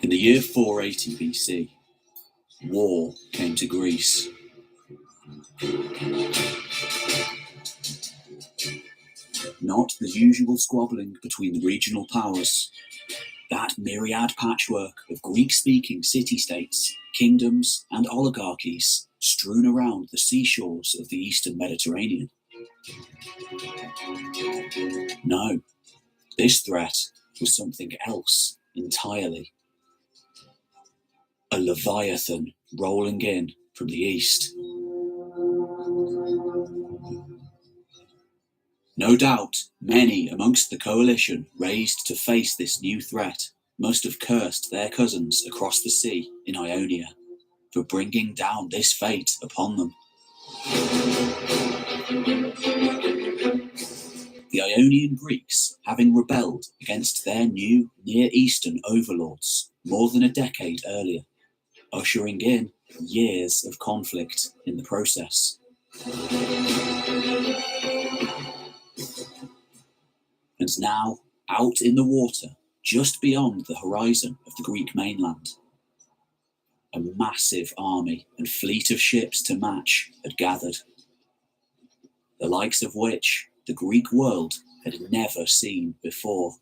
In the year 480 BC, war came to Greece. Not the usual squabbling between the regional powers. That myriad patchwork of Greek-speaking city-states, kingdoms, and oligarchies strewn around the seashores of the eastern Mediterranean. No, this threat was something else entirely. A leviathan rolling in from the east. No doubt, many amongst the coalition raised to face this new threat must have cursed their cousins across the sea in Ionia for bringing down this fate upon them. The Ionian Greeks, having rebelled against their new Near Eastern overlords more than a decade earlier, ushering in years of conflict in the process. And now, out in the water, just beyond the horizon of the Greek mainland, a massive army and fleet of ships to match had gathered, the likes of which the Greek world had never seen before.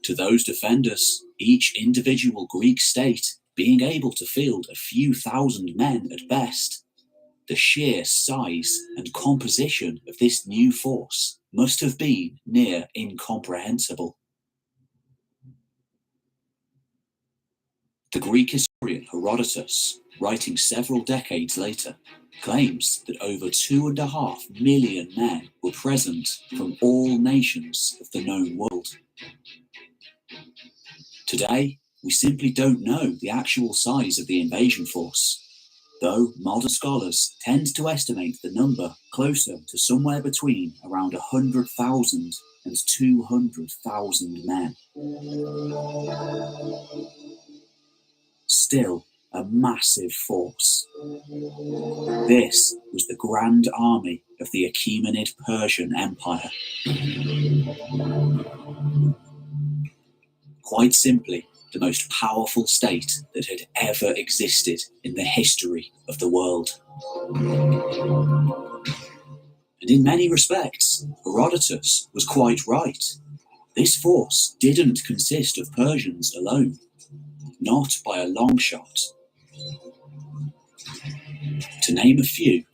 To those defenders, each individual Greek state being able to field a few thousand men at best, the sheer size and composition of this new force must have been near incomprehensible. The Greek historian Herodotus, writing several decades later, claims that over 2.5 million men were present from all nations of the known world. Today, we simply don't know the actual size of the invasion force, though modern scholars tend to estimate the number closer to somewhere between around 100,000 and 200,000 men. Still, a massive force. This was the Grand Army of the Achaemenid Persian Empire. Quite simply, the most powerful state that had ever existed in the history of the world. And in many respects, Herodotus was quite right. This force didn't consist of Persians alone, not by a long shot. To name a few,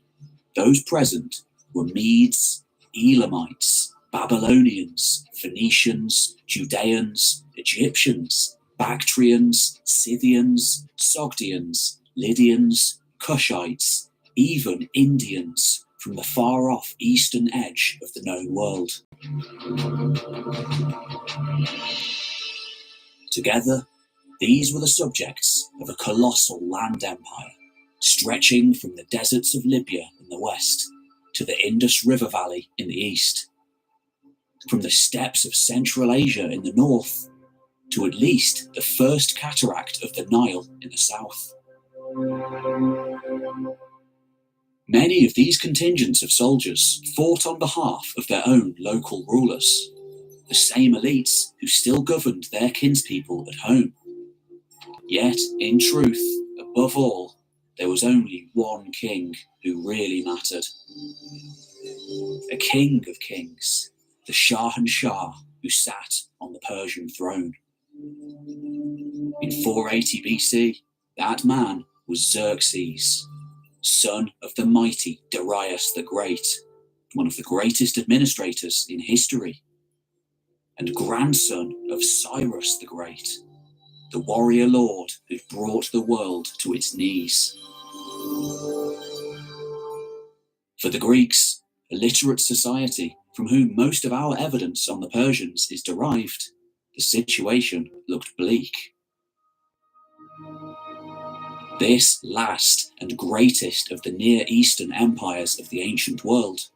those present were Medes, Elamites, Babylonians, Phoenicians, Judeans, Egyptians, Bactrians, Scythians, Sogdians, Lydians, Cushites, even Indians from the far-off eastern edge of the known world. Together, these were the subjects of a colossal land empire, stretching from the deserts of Libya in the west to the Indus River Valley in the east, from the steppes of Central Asia in the north to at least the first cataract of the Nile in the south. Many of these contingents of soldiers fought on behalf of their own local rulers, the same elites who still governed their kinspeople at home. Yet, in truth, above all, there was only one king who really mattered. A king of kings, the Shah who sat on the Persian throne. In 480 BC, that man was Xerxes, son of the mighty Darius the Great, one of the greatest administrators in history, and grandson of Cyrus the Great, the warrior lord who brought the world to its knees. For the Greeks, a literate society from whom most of our evidence on the Persians is derived, the situation looked bleak. This last and greatest of the Near Eastern empires of the ancient world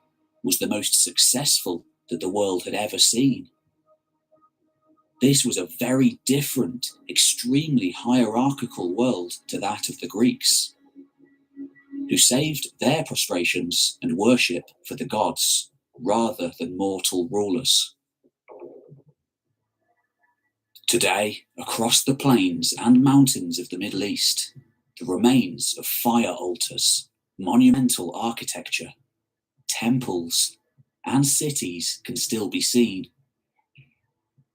was the most successful that the world had ever seen. This was a very different, extremely hierarchical world to that of the Greeks, who saved their prostrations and worship for the gods rather than mortal rulers. Today, across the plains and mountains of the Middle East, the remains of fire altars, monumental architecture, temples, and cities can still be seen.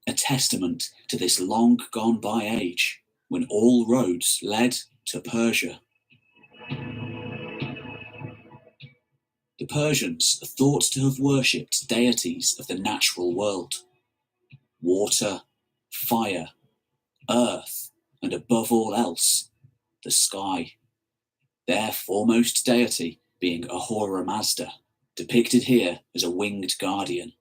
A testament to this long gone by age when all roads led to Persia. The Persians are thought to have worshipped deities of the natural world: water, fire, earth, and above all else, the sky. Their foremost deity being Ahura Mazda, depicted here as a winged guardian.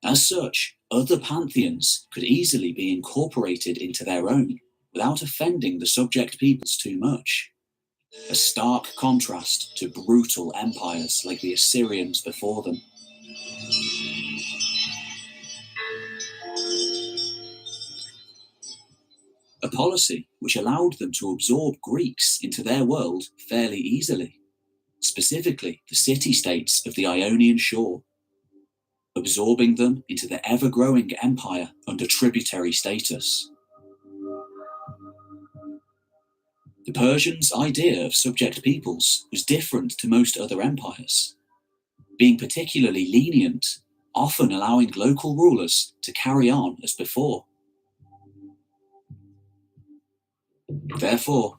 As such, other pantheons could easily be incorporated into their own without offending the subject peoples too much. A stark contrast to brutal empires like the Assyrians before them. A policy which allowed them to absorb Greeks into their world fairly easily, specifically the city-states of the Ionian shore, absorbing them into the ever-growing empire under tributary status. The Persians' idea of subject peoples was different to most other empires, being particularly lenient, often allowing local rulers to carry on as before. Therefore,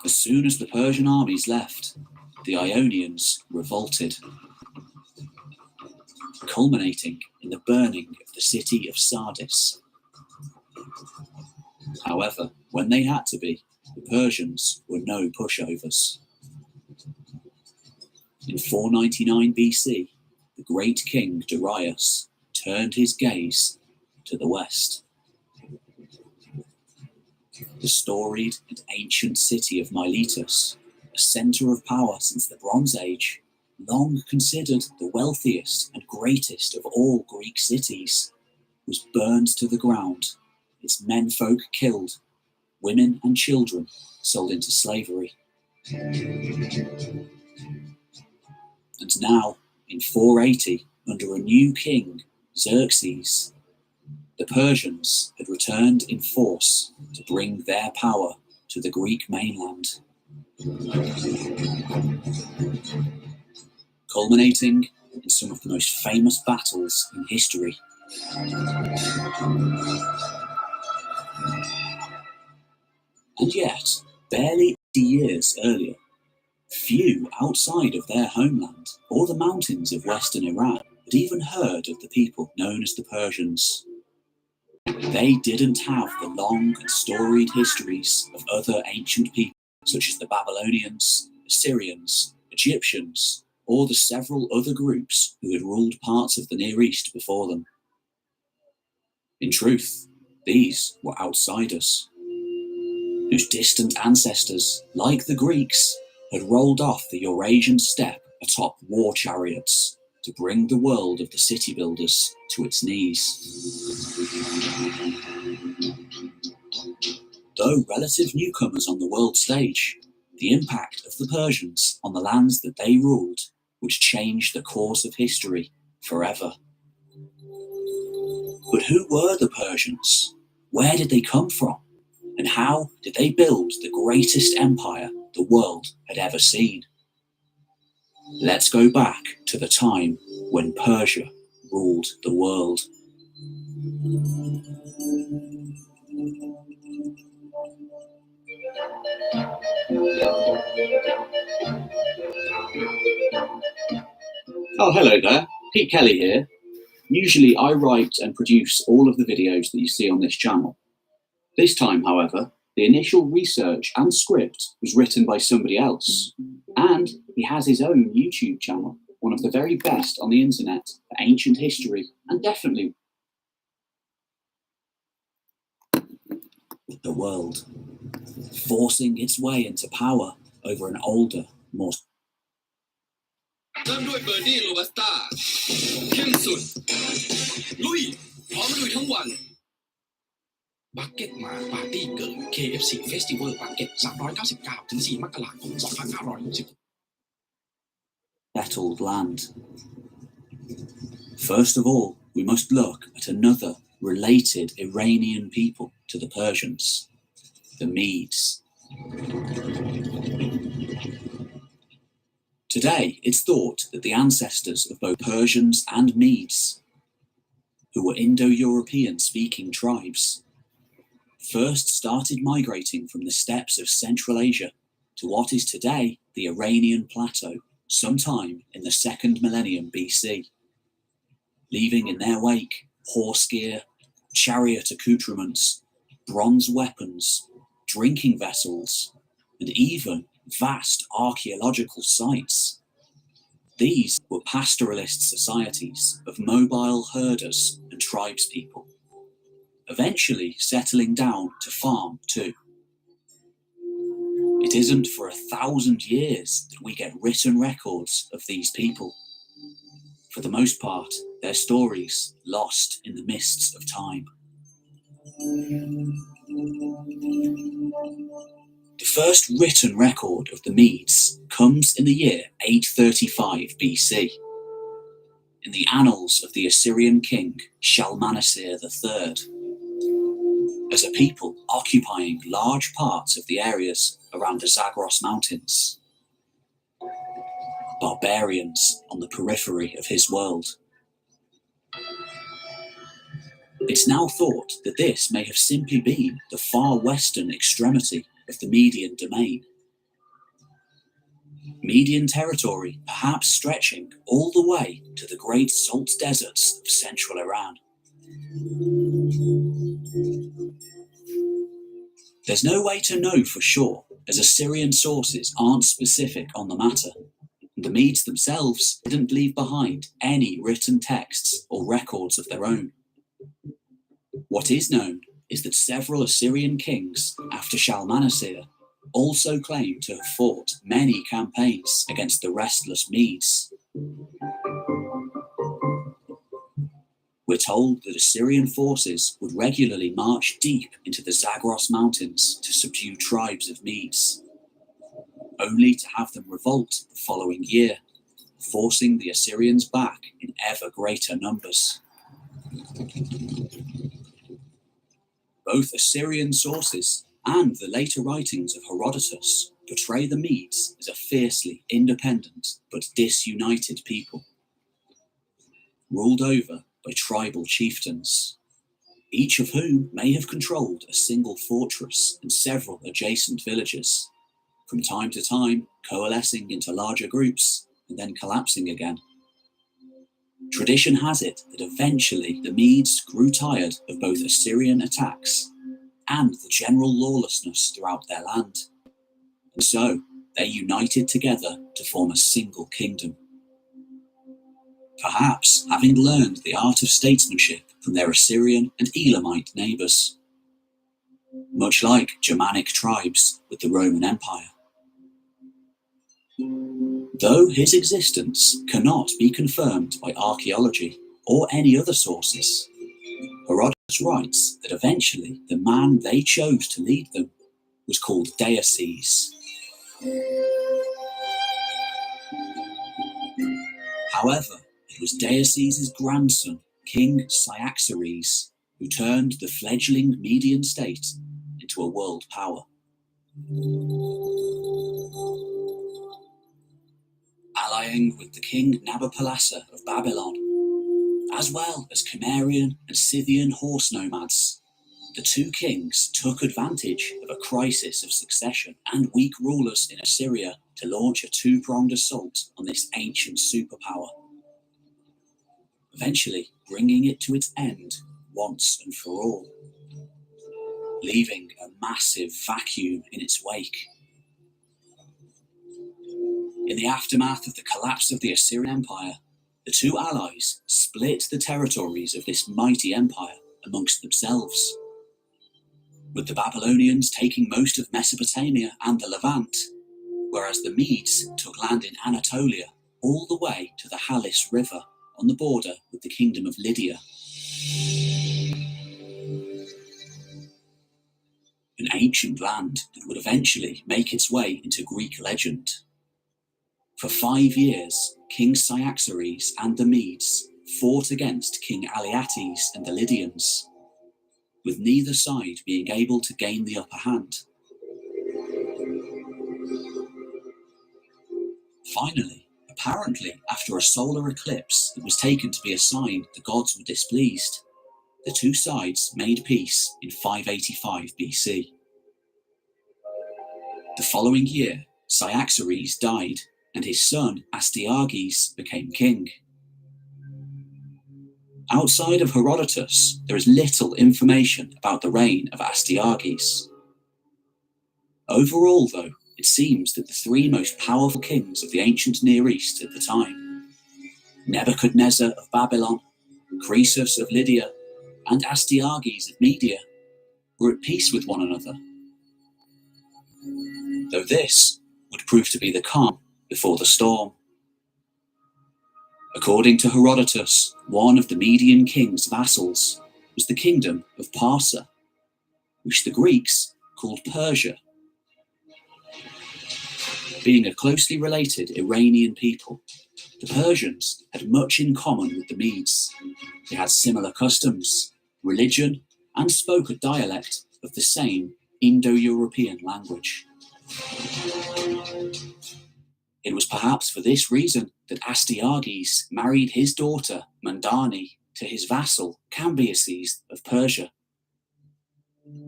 as soon as the Persian armies left, the Ionians revolted, culminating in the burning of the city of Sardis. However, when they had to be, the Persians were no pushovers. In 499 BC, the great king Darius turned his gaze to the west. The storied and ancient city of Miletus, a centre of power since the Bronze Age, long considered the wealthiest and greatest of all Greek cities, was burned to the ground, its menfolk killed, women and children sold into slavery. And now, in 480, under a new king, Xerxes, the Persians had returned in force to bring their power to the Greek mainland, culminating in some of the most famous battles in history. And yet, barely 80 years earlier, few outside of their homeland or the mountains of western Iran had even heard of the people known as the Persians. They didn't have the long and storied histories of other ancient people, such as the Babylonians, Assyrians, Egyptians, or the several other groups who had ruled parts of the Near East before them. In truth, these were outsiders, whose distant ancestors, like the Greeks, had rolled off the Eurasian steppe atop war chariots to bring the world of the city builders to its knees. Though relative newcomers on the world stage, the impact of the Persians on the lands that they ruled would change the course of history forever. But who were the Persians? Where did they come from? And how did they build the greatest empire the world had ever seen? Let's go back to the time when Persia ruled the world. Oh, hello there. Pete Kelly here. Usually I write and produce all of the videos that you see on this channel. This time, however, the initial research and script was written by somebody else, and he has his own YouTube channel, one of the very best on the internet for ancient history, and definitely the world, forcing its way into power over an older, more เริ่มด้วยเบอร์ดี้โรบัสต้าเข้มสุดลุยพร้อมลุยทั้งวันบักเก็ตมาปาร์ตี้เกิร์ล KFC Festival Bucket 399 ถึง 4 มกราคม 2560 settled land. First of all we must look at another related Iranian people to the Persians, the Medes. Today, it's thought that the ancestors of both Persians and Medes, who were Indo-European speaking tribes, first started migrating from the steppes of Central Asia to what is today the Iranian plateau sometime in the 2nd millennium BC, leaving in their wake horse gear, chariot accoutrements, bronze weapons, drinking vessels, and even vast archaeological sites. These were pastoralist societies of mobile herders and tribespeople, eventually settling down to farm too. It isn't for 1,000 years that we get written records of these people. For the most part, their stories lost in the mists of time. The first written record of the Medes comes in the year 835 BC, in the annals of the Assyrian king Shalmaneser III, as a people occupying large parts of the areas around the Zagros Mountains. Barbarians on the periphery of his world. It's now thought that this may have simply been the far western extremity of the Median domain. Median territory perhaps stretching all the way to the great salt deserts of central Iran. There's no way to know for sure, as Assyrian sources aren't specific on the matter. The Medes themselves didn't leave behind any written texts or records of their own. What is known is that several Assyrian kings after Shalmaneser also claimed to have fought many campaigns against the restless Medes. We're told that Assyrian forces would regularly march deep into the Zagros Mountains to subdue tribes of Medes, only to have them revolt the following year, forcing the Assyrians back in ever greater numbers. Both Assyrian sources and the later writings of Herodotus portray the Medes as a fiercely independent but disunited people, ruled over by tribal chieftains, each of whom may have controlled a single fortress and several adjacent villages, from time to time coalescing into larger groups and then collapsing again. Tradition has it that eventually the Medes grew tired of both Assyrian attacks and the general lawlessness throughout their land, and so they united together to form a single kingdom. Perhaps having learned the art of statesmanship from their Assyrian and Elamite neighbours, much like Germanic tribes with the Roman Empire. Though his existence cannot be confirmed by archaeology or any other sources, Herodotus writes that eventually the man they chose to lead them was called Deioces. However, it was Deioces' grandson, King Cyaxares, who turned the fledgling Median state into a world power. Allying with the king Nabopolassar of Babylon, as well as Cimmerian and Scythian horse nomads, the two kings took advantage of a crisis of succession and weak rulers in Assyria to launch a two-pronged assault on this ancient superpower, eventually bringing it to its end once and for all, leaving a massive vacuum in its wake. In the aftermath of the collapse of the Assyrian Empire, the two allies split the territories of this mighty empire amongst themselves, with the Babylonians taking most of Mesopotamia and the Levant, whereas the Medes took land in Anatolia all the way to the Halys River on the border with the Kingdom of Lydia. An ancient land that would eventually make its way into Greek legend. For 5 years, King Cyaxares and the Medes fought against King Aliates and the Lydians, with neither side being able to gain the upper hand. Finally, apparently after a solar eclipse that was taken to be a sign the gods were displeased, the two sides made peace in 585 BC. The following year, Cyaxares died, and his son Astyages became king. Outside of Herodotus, there is little information about the reign of Astyages. Overall, though, it seems that the three most powerful kings of the ancient Near East at the time, Nebuchadnezzar of Babylon, Croesus of Lydia, and Astyages of Media, were at peace with one another. Though this would prove to be the calm before the storm. According to Herodotus, one of the Median king's vassals was the kingdom of Parsa, which the Greeks called Persia. Being a closely related Iranian people, the Persians had much in common with the Medes. They had similar customs, religion, and spoke a dialect of the same Indo-European language. It was perhaps for this reason that Astyages married his daughter Mandani to his vassal Cambyses of Persia.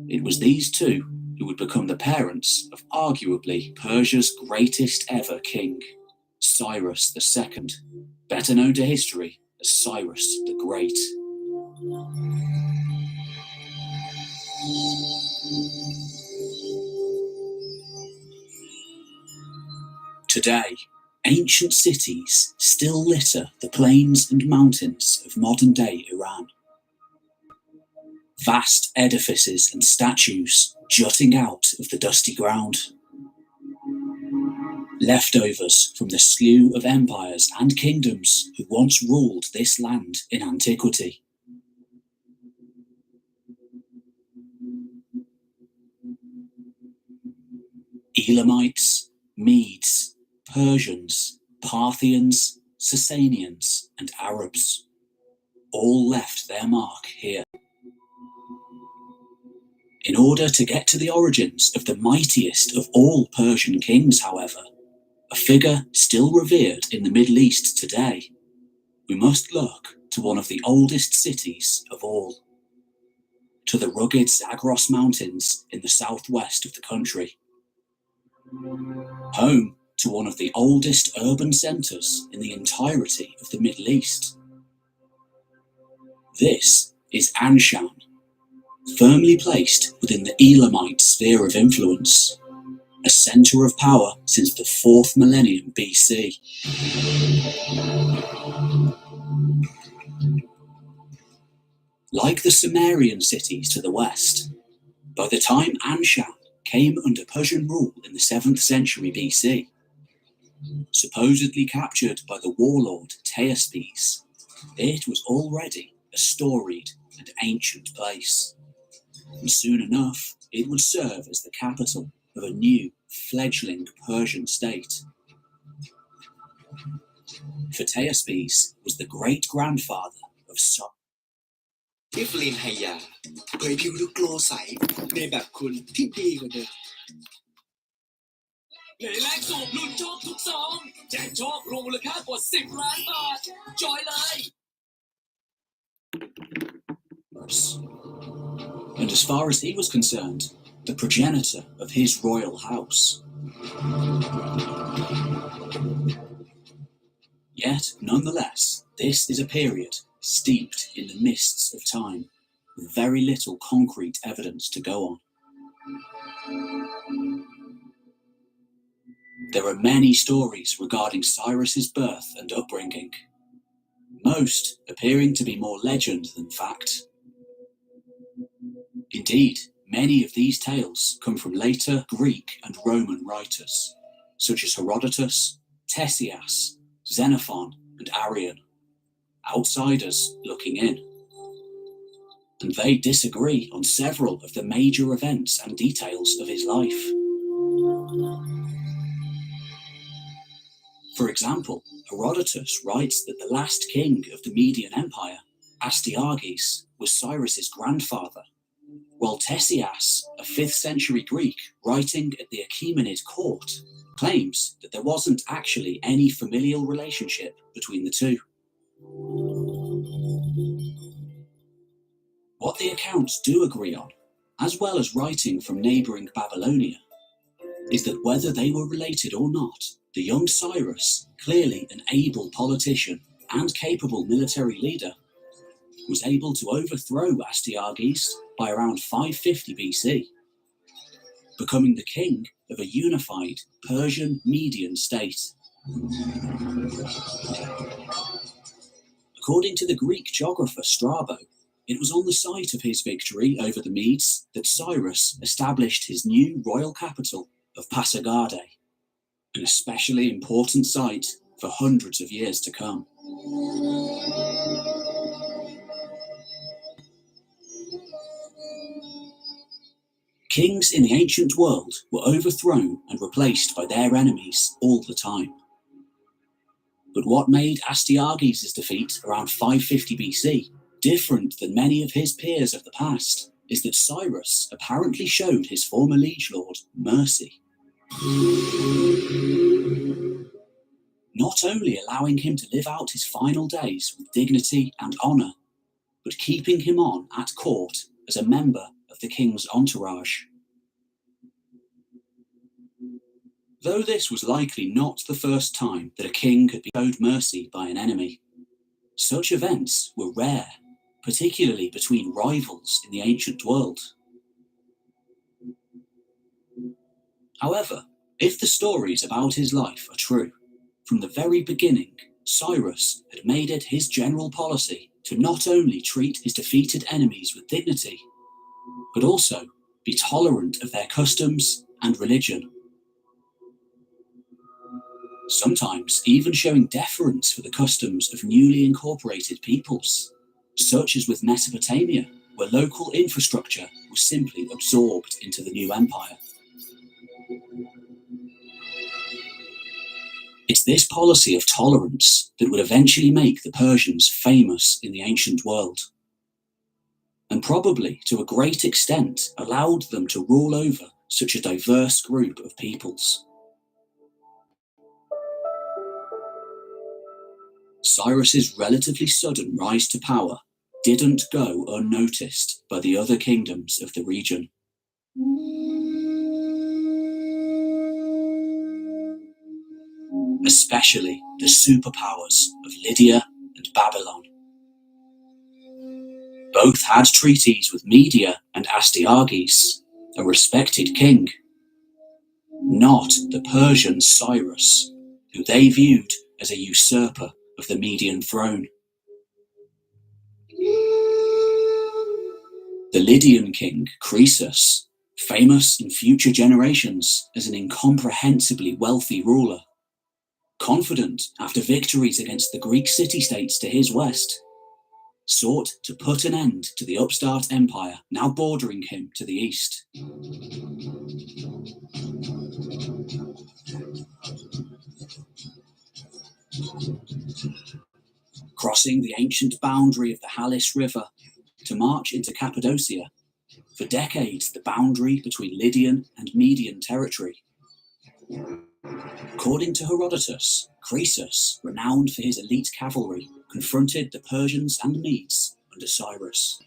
It was these two who would become the parents of arguably Persia's greatest ever king, Cyrus II, better known to history as Cyrus the Great. Today, ancient cities still litter the plains and mountains of modern-day Iran. Vast edifices and statues jutting out of the dusty ground. Leftovers from the slew of empires and kingdoms who once ruled this land in antiquity. Elamites, Medes, Persians, Parthians, Sasanians, and Arabs all left their mark here. In order to get to the origins of the mightiest of all Persian kings, however, a figure still revered in the Middle East today, we must look to one of the oldest cities of all, to the rugged Zagros Mountains in the southwest of the country. Home to one of the oldest urban centres in the entirety of the Middle East. This is Anshan, firmly placed within the Elamite sphere of influence, a centre of power since the 4th millennium BC. Like the Sumerian cities to the west, by the time Anshan came under Persian rule in the 7th century BC, supposedly captured by the warlord Theospes, it was already a storied and ancient place. And soon enough, it would serve as the capital of a new, fledgling Persian state. For Theospes was the great-grandfather of Cyrus. อิฟลินไฮยาเผยผิวดูโกลใสในแบบคุณที่ดีกว่าเดิมเลยแลกสูบลุ้นโชคทุกซองแจกโชครวมมูลค่ากว่า10 ล้านบาทจอยเลย And as far as he was concerned, the progenitor of his royal house. Yet, nonetheless, this is a period steeped in the mists of time, with very little concrete evidence to go on. There are many stories regarding Cyrus's birth and upbringing, most appearing to be more legend than fact. Indeed, many of these tales come from later Greek and Roman writers, such as Herodotus, Ctesias, Xenophon, and Arrian, outsiders looking in. And they disagree on several of the major events and details of his life. For example, Herodotus writes that the last king of the Median Empire, Astyages, was Cyrus's grandfather, while Ctesias, a 5th century Greek writing at the Achaemenid court, claims that there wasn't actually any familial relationship between the two. What the accounts do agree on, as well as writing from neighbouring Babylonia, is that whether they were related or not, the young Cyrus, clearly an able politician and capable military leader, was able to overthrow Astyages by around 550 BC, becoming the king of a unified Persian Median state. According to the Greek geographer Strabo, it was on the site of his victory over the Medes that Cyrus established his new royal capital of Pasargadae, an especially important site for hundreds of years to come. Kings in the ancient world were overthrown and replaced by their enemies all the time. But what made Astyages' defeat around 550 BC different than many of his peers of the past is that Cyrus apparently showed his former liege lord mercy. Not only allowing him to live out his final days with dignity and honour, but keeping him on at court as a member of the king's entourage. Though this was likely not the first time that a king had been showed mercy by an enemy, such events were rare, particularly between rivals in the ancient world. However, if the stories about his life are true, from the very beginning, Cyrus had made it his general policy to not only treat his defeated enemies with dignity, but also be tolerant of their customs and religion. Sometimes even showing deference for the customs of newly incorporated peoples, such as with Mesopotamia, where local infrastructure was simply absorbed into the new empire. It's this policy of tolerance that would eventually make the Persians famous in the ancient world, and probably to a great extent allowed them to rule over such a diverse group of peoples. Cyrus's relatively sudden rise to power didn't go unnoticed by the other kingdoms of the region. Especially the superpowers of Lydia and Babylon. Both had treaties with Media and Astyages, a respected king, not the Persian Cyrus, who they viewed as a usurper of the Median throne. The Lydian king, Croesus, famous in future generations as an incomprehensibly wealthy ruler, confident after victories against the Greek city-states to his west, sought to put an end to the upstart empire now bordering him to the east. Crossing the ancient boundary of the Halys River to march into Cappadocia, for decades the boundary between Lydian and Median territory. According to Herodotus, Croesus, renowned for his elite cavalry, confronted the Persians and Medes under Cyrus.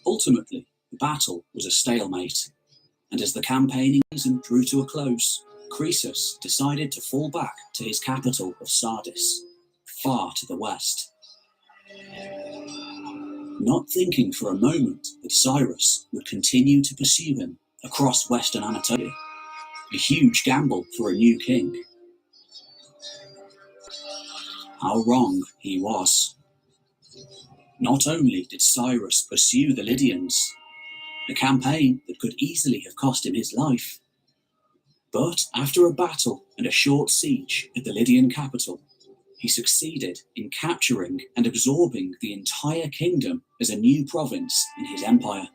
Ultimately, the battle was a stalemate, and as the campaigning season drew to a close, Croesus decided to fall back to his capital of Sardis, far to the west. Not thinking for a moment that Cyrus would continue to pursue him across western Anatolia, a huge gamble for a new king. How wrong he was. Not only did Cyrus pursue the Lydians, a campaign that could easily have cost him his life, but after a battle and a short siege at the Lydian capital, he succeeded in capturing and absorbing the entire kingdom as a new province in his empire.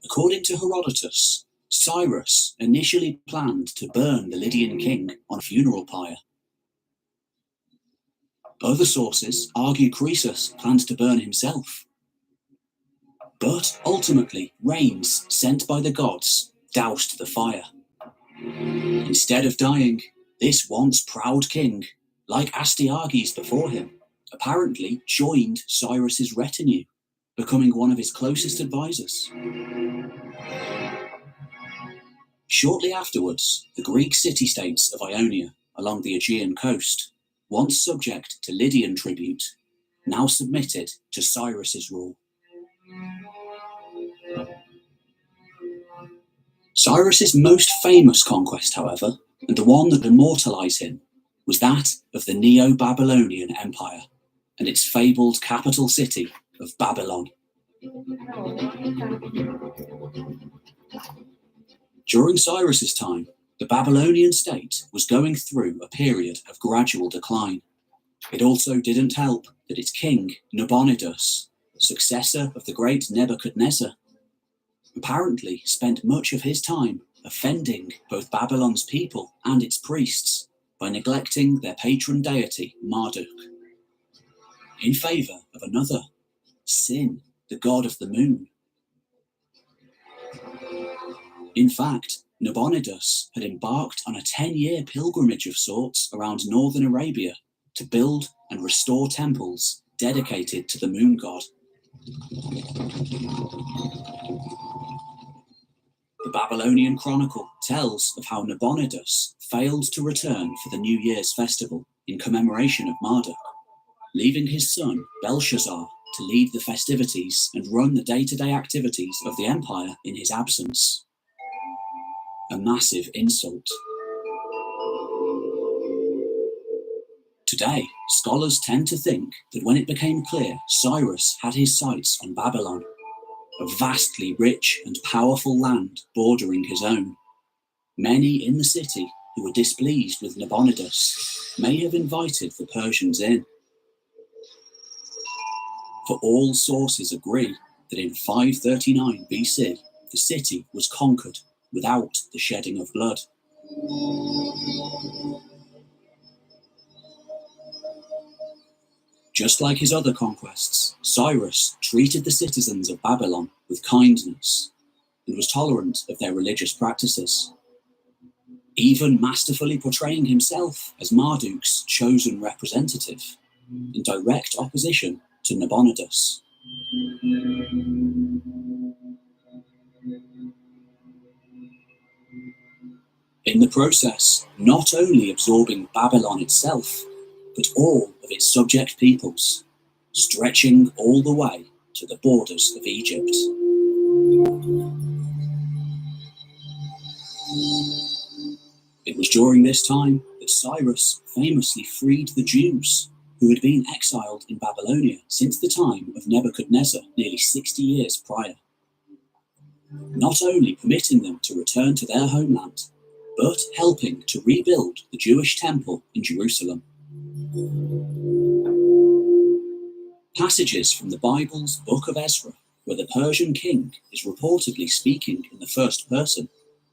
According to Herodotus, Cyrus initially planned to burn the Lydian king on a funeral pyre. Other sources argue Croesus planned to burn himself. But ultimately, rains sent by the gods doused the fire. Instead of dying, this once proud king, like Astyages before him, apparently joined Cyrus's retinue, becoming one of his closest advisors. Shortly afterwards, the Greek city-states of Ionia along the Aegean coast, once subject to Lydian tribute, now submitted to Cyrus's rule. Cyrus's most famous conquest, however, and the one that immortalized him, was that of the Neo-Babylonian Empire and its fabled capital city of Babylon. During Cyrus's time, the Babylonian state was going through a period of gradual decline. It also didn't help that its king, Nabonidus, successor of the great Nebuchadnezzar, apparently spent much of his time offending both Babylon's people and its priests by neglecting their patron deity, Marduk, in favour of another, Sin, the god of the moon. In fact, Nabonidus had embarked on a 10-year pilgrimage of sorts around northern Arabia to build and restore temples dedicated to the moon god. The Babylonian Chronicle tells of how Nabonidus failed to return for the New Year's festival in commemoration of Marduk, leaving his son Belshazzar to lead the festivities and run the day-to-day activities of the empire in his absence. A massive insult. Today, scholars tend to think that when it became clear Cyrus had his sights on Babylon, a vastly rich and powerful land bordering his own, many in the city who were displeased with Nabonidus may have invited the Persians in. For all sources agree that in 539 BC, the city was conquered without the shedding of blood. Just like his other conquests, Cyrus treated the citizens of Babylon with kindness and was tolerant of their religious practices, even masterfully portraying himself as Marduk's chosen representative, in direct opposition to Nabonidus. In the process, not only absorbing Babylon itself, but all of its subject peoples, stretching all the way to the borders of Egypt. It was during this time that Cyrus famously freed the Jews, who had been exiled in Babylonia since the time of Nebuchadnezzar nearly 60 years prior, not only permitting them to return to their homeland, but helping to rebuild the Jewish temple in Jerusalem. Passages from the Bible's Book of Ezra, where the Persian king is reportedly speaking in the first person,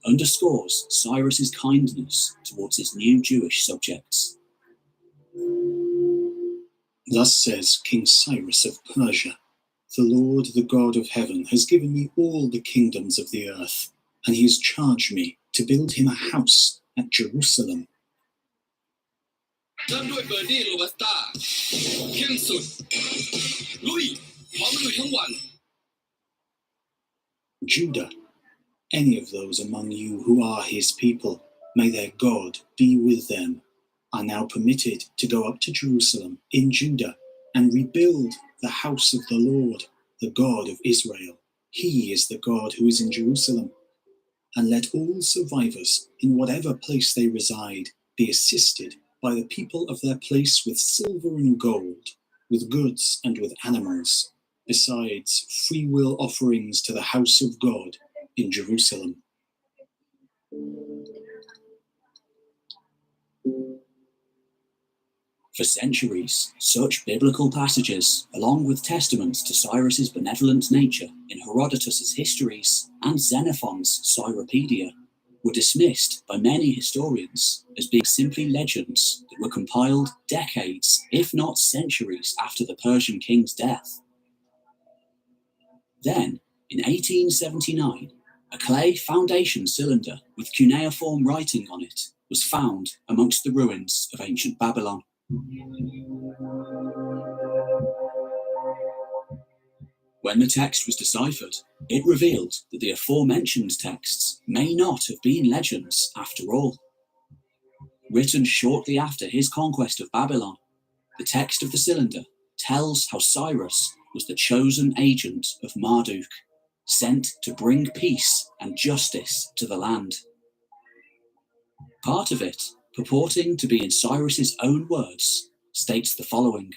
underscores Cyrus's kindness towards his new Jewish subjects. Thus says King Cyrus of Persia, "The Lord, the God of heaven, has given me all the kingdoms of the earth, and he has charged me to build him a house at Jerusalem." เริ่มด้วยเบอร์ดี้โรบัสต้าเข้มสุดลุยพร้อมลุยทั้งวัน Judah, any of those among you who are his people, may their God be with them, are now permitted to go up to Jerusalem in Judah and rebuild the house of the Lord, the God of Israel. He is the God who is in Jerusalem. And let all survivors in whatever place they reside be assisted by the people of their place with silver and gold, with goods and with animals, besides free will offerings to the house of God in Jerusalem. For centuries, such biblical passages, along with testaments to Cyrus's benevolent nature in Herodotus's histories and Xenophon's Cyropedia, were dismissed by many historians as being simply legends that were compiled decades, if not centuries, after the Persian king's death. Then, in 1879, a clay foundation cylinder with cuneiform writing on it was found amongst the ruins of ancient Babylon. When the text was deciphered, it revealed that the aforementioned texts may not have been legends after all. Written shortly after his conquest of Babylon, the text of the cylinder tells how Cyrus was the chosen agent of Marduk, sent to bring peace and justice to the land. Part of it, purporting to be in Cyrus's own words, states the following: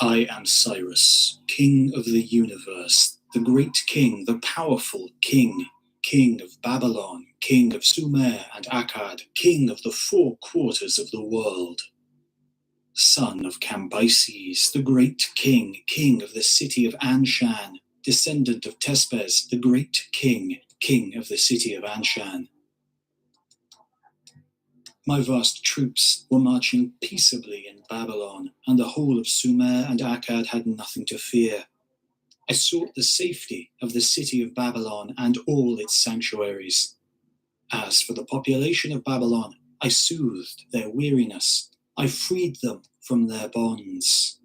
I am Cyrus, king of the universe, the great king, the powerful king, king of Babylon, king of Sumer and Akkad, king of the 4 quarters of the world. Son of Cambyses, the great king, king of the city of Anshan, descendant of Tespes, the great king, king of the city of Anshan. My vast troops were marching peaceably in Babylon, and the whole of Sumer and Akkad had nothing to fear. I sought the safety of the city of Babylon and all its sanctuaries. As for the population of Babylon, I soothed their weariness. I freed them from their bonds.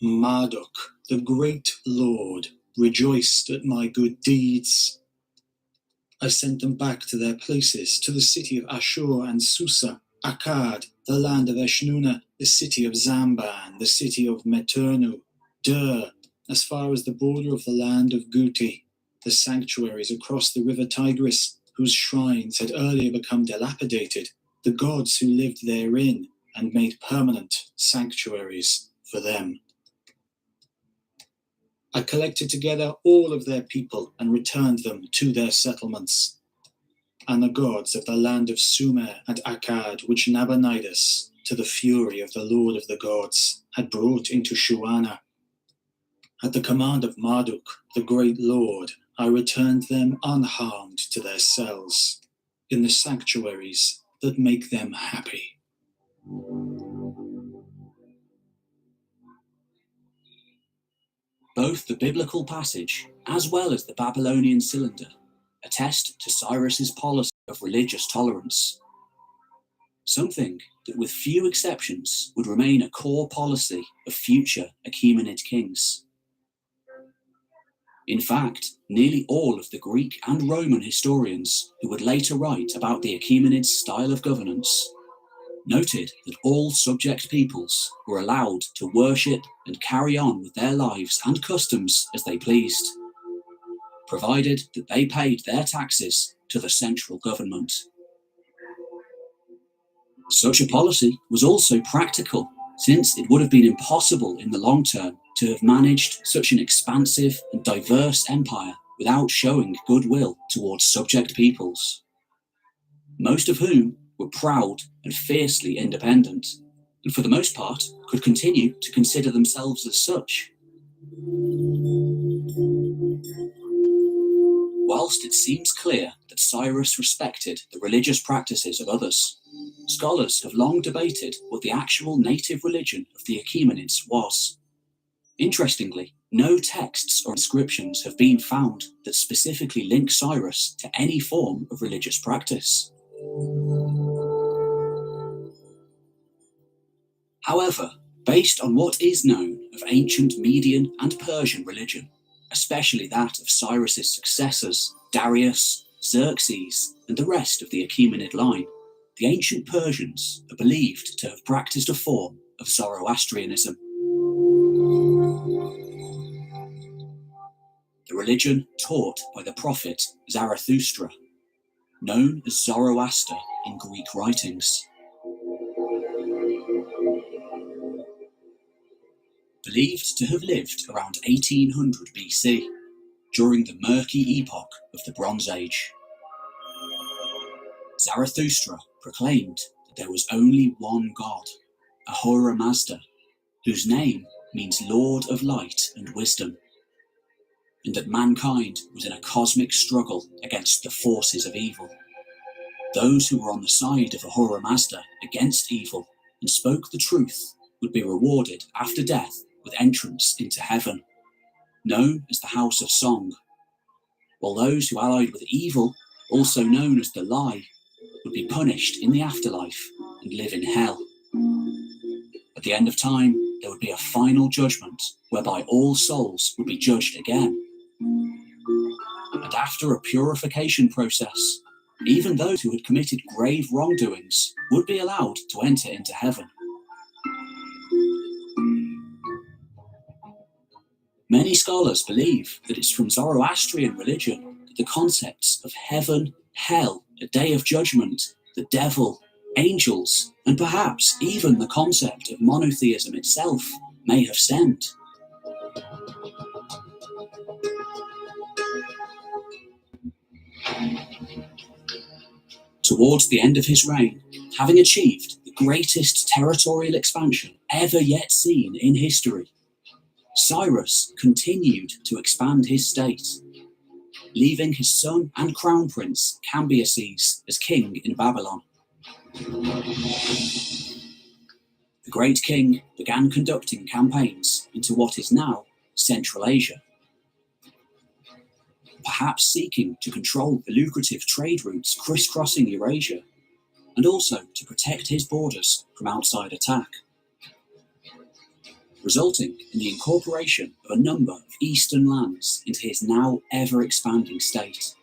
Marduk, the great lord, rejoiced at my good deeds. I sent them back to their places, to the city of Ashur and Susa, Akkad, the land of Eshnuna, the city of Zamban, the city of Meternu, Dur, as far as the border of the land of Guti, the sanctuaries across the river Tigris, whose shrines had earlier become dilapidated, the gods who lived therein and made permanent sanctuaries for them. I collected together all of their people and returned them to their settlements. And the gods of the land of Sumer and Akkad, which Nabonidus, to the fury of the Lord of the gods, had brought into Shuana. At the command of Marduk, the great lord, I returned them unharmed to their cells, in the sanctuaries that make them happy. Both the biblical passage, as well as the Babylonian cylinder, attest to Cyrus's policy of religious tolerance, something that with few exceptions would remain a core policy of future Achaemenid kings. In fact, nearly all of the Greek and Roman historians who would later write about the Achaemenid style of governance noted that all subject peoples were allowed to worship and carry on with their lives and customs as they pleased, provided that they paid their taxes to the central government. Such a policy was also practical, since it would have been impossible in the long term to have managed such an expansive and diverse empire without showing goodwill towards subject peoples, most of whom were proud and fiercely independent, and for the most part could continue to consider themselves as such. Whilst it seems clear that Cyrus respected the religious practices of others, scholars have long debated what the actual native religion of the Achaemenids was. Interestingly, no texts or inscriptions have been found that specifically link Cyrus to any form of religious practice. However, based on what is known of ancient Median and Persian religion, especially that of Cyrus's successors, Darius, Xerxes, and the rest of the Achaemenid line, the ancient Persians are believed to have practiced a form of Zoroastrianism. The religion taught by the prophet Zarathustra, known as Zoroaster in Greek writings. Believed to have lived around 1800 BC, during the murky epoch of the Bronze Age. Zarathustra proclaimed that there was only one God, Ahura Mazda, whose name means Lord of Light and Wisdom, and that mankind was in a cosmic struggle against the forces of evil. Those who were on the side of Ahura Mazda against evil and spoke the truth would be rewarded after death with entrance into heaven, known as the House of Song, while those who allied with evil, also known as the Lie, would be punished in the afterlife and live in hell. At the end of time, there would be a final judgment whereby all souls would be judged again. And after a purification process, even those who had committed grave wrongdoings would be allowed to enter into heaven. Many scholars believe that it's from Zoroastrian religion that the concepts of heaven, hell, a day of judgment, the devil, angels, and perhaps even the concept of monotheism itself may have stemmed. Towards the end of his reign, having achieved the greatest territorial expansion ever yet seen in history, Cyrus continued to expand his state, leaving his son and crown prince Cambyses as king in Babylon. The great king began conducting campaigns into what is now Central Asia, perhaps seeking to control the lucrative trade routes crisscrossing Eurasia, and also to protect his borders from outside attack, resulting in the incorporation of a number of eastern lands into his now ever-expanding state.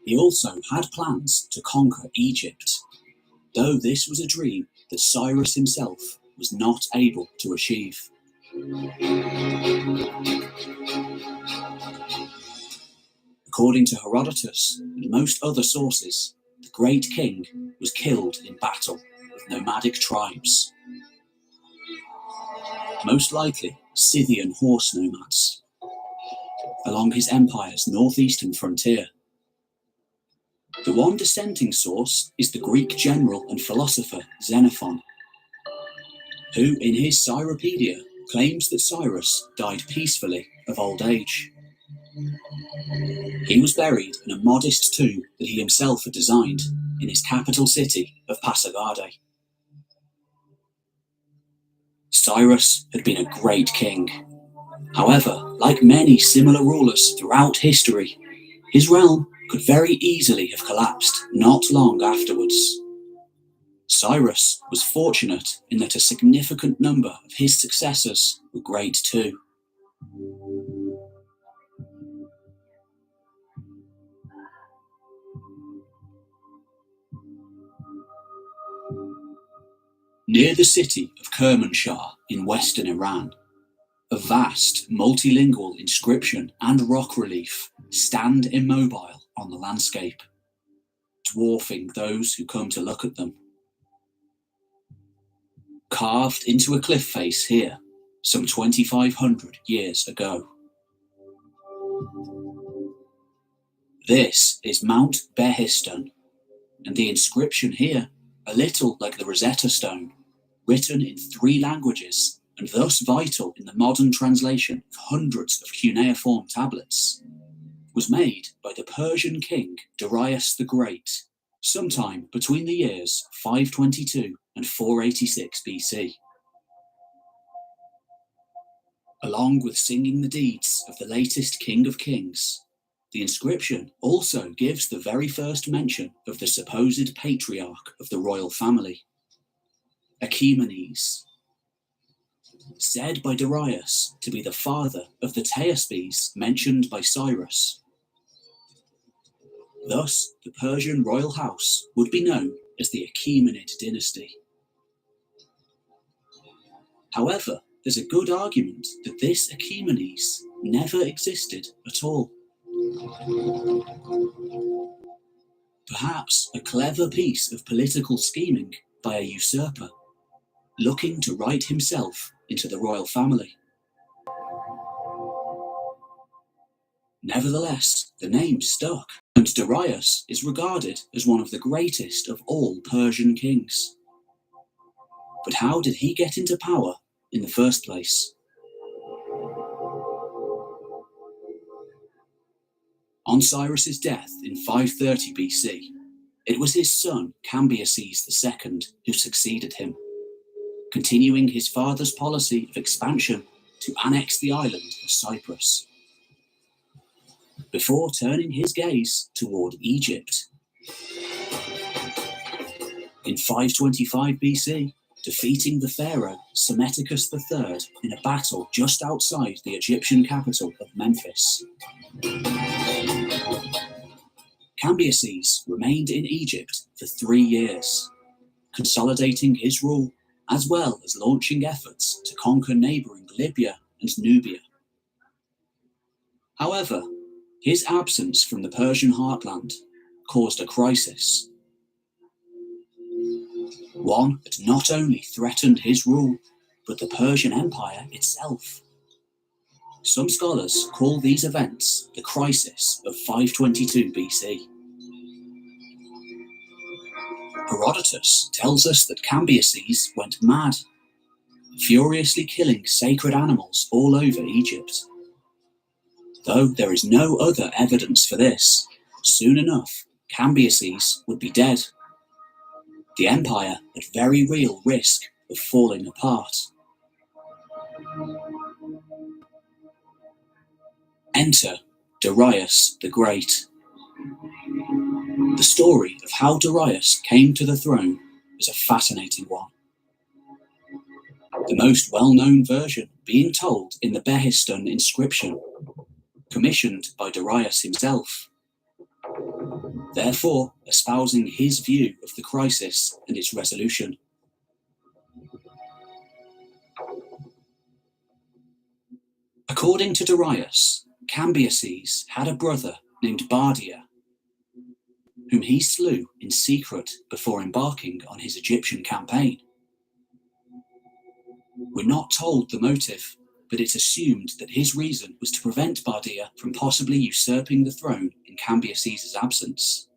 He also had plans to conquer Egypt, though this was a dream that Cyrus himself was not able to achieve. According to Herodotus and most other sources, the great king was killed in battle with nomadic tribes, most likely Scythian horse nomads, along his empire's northeastern frontier. The one dissenting source is the Greek general and philosopher Xenophon, who in his Cyropedia claims that Cyrus died peacefully of old age. He was buried in a modest tomb that he himself had designed in his capital city of Pasargadae. Cyrus had been a great king. However, like many similar rulers throughout history, his realm could very easily have collapsed not long afterwards. Cyrus was fortunate in that a significant number of his successors were great too. Near the city of Kermanshah in western Iran, a vast multilingual inscription and rock relief stand immobile on the landscape, dwarfing those who come to look at them. Carved into a cliff face here, some 2,500 years ago. This is Mount Behistun, and the inscription here, a little like the Rosetta Stone, written in 3 languages and thus vital in the modern translation of hundreds of cuneiform tablets, was made by the Persian king Darius the Great, sometime between the years 522 and 486 BC. Along with singing the deeds of the latest King of Kings, the inscription also gives the very first mention of the supposed patriarch of the royal family, Achaemenes, said by Darius to be the father of the Theaspes mentioned by Cyrus. Thus, the Persian royal house would be known as the Achaemenid dynasty. However, there's a good argument that this Achaemenes never existed at all. Perhaps a clever piece of political scheming by a usurper, looking to write himself into the royal family. Nevertheless, the name stuck, and Darius is regarded as one of the greatest of all Persian kings. But how did he get into power in the first place? On Cyrus's death in 530 BC, it was his son Cambyses II who succeeded him, continuing his father's policy of expansion to annex the island of Cyprus, before turning his gaze toward Egypt. In 525 BC, defeating the pharaoh Psammetichus III in a battle just outside the Egyptian capital of Memphis. Cambyses remained in Egypt for 3 years, consolidating his rule as well as launching efforts to conquer neighbouring Libya and Nubia. However, his absence from the Persian heartland caused a crisis. One that not only threatened his rule, but the Persian Empire itself. Some scholars call these events the crisis of 522 BC. Herodotus tells us that Cambyses went mad, furiously killing sacred animals all over Egypt. Though there is no other evidence for this, soon enough Cambyses would be dead. The empire at very real risk of falling apart. Enter Darius the Great. The story of how Darius came to the throne is a fascinating one. The most well-known version being told in the Behistun inscription, commissioned by Darius himself, therefore espousing his view of the crisis and its resolution. According to Darius, Cambyses had a brother named Bardia, whom he slew in secret before embarking on his Egyptian campaign. We're not told the motive, but it's assumed that his reason was to prevent Bardia from possibly usurping the throne in Cambyses' absence.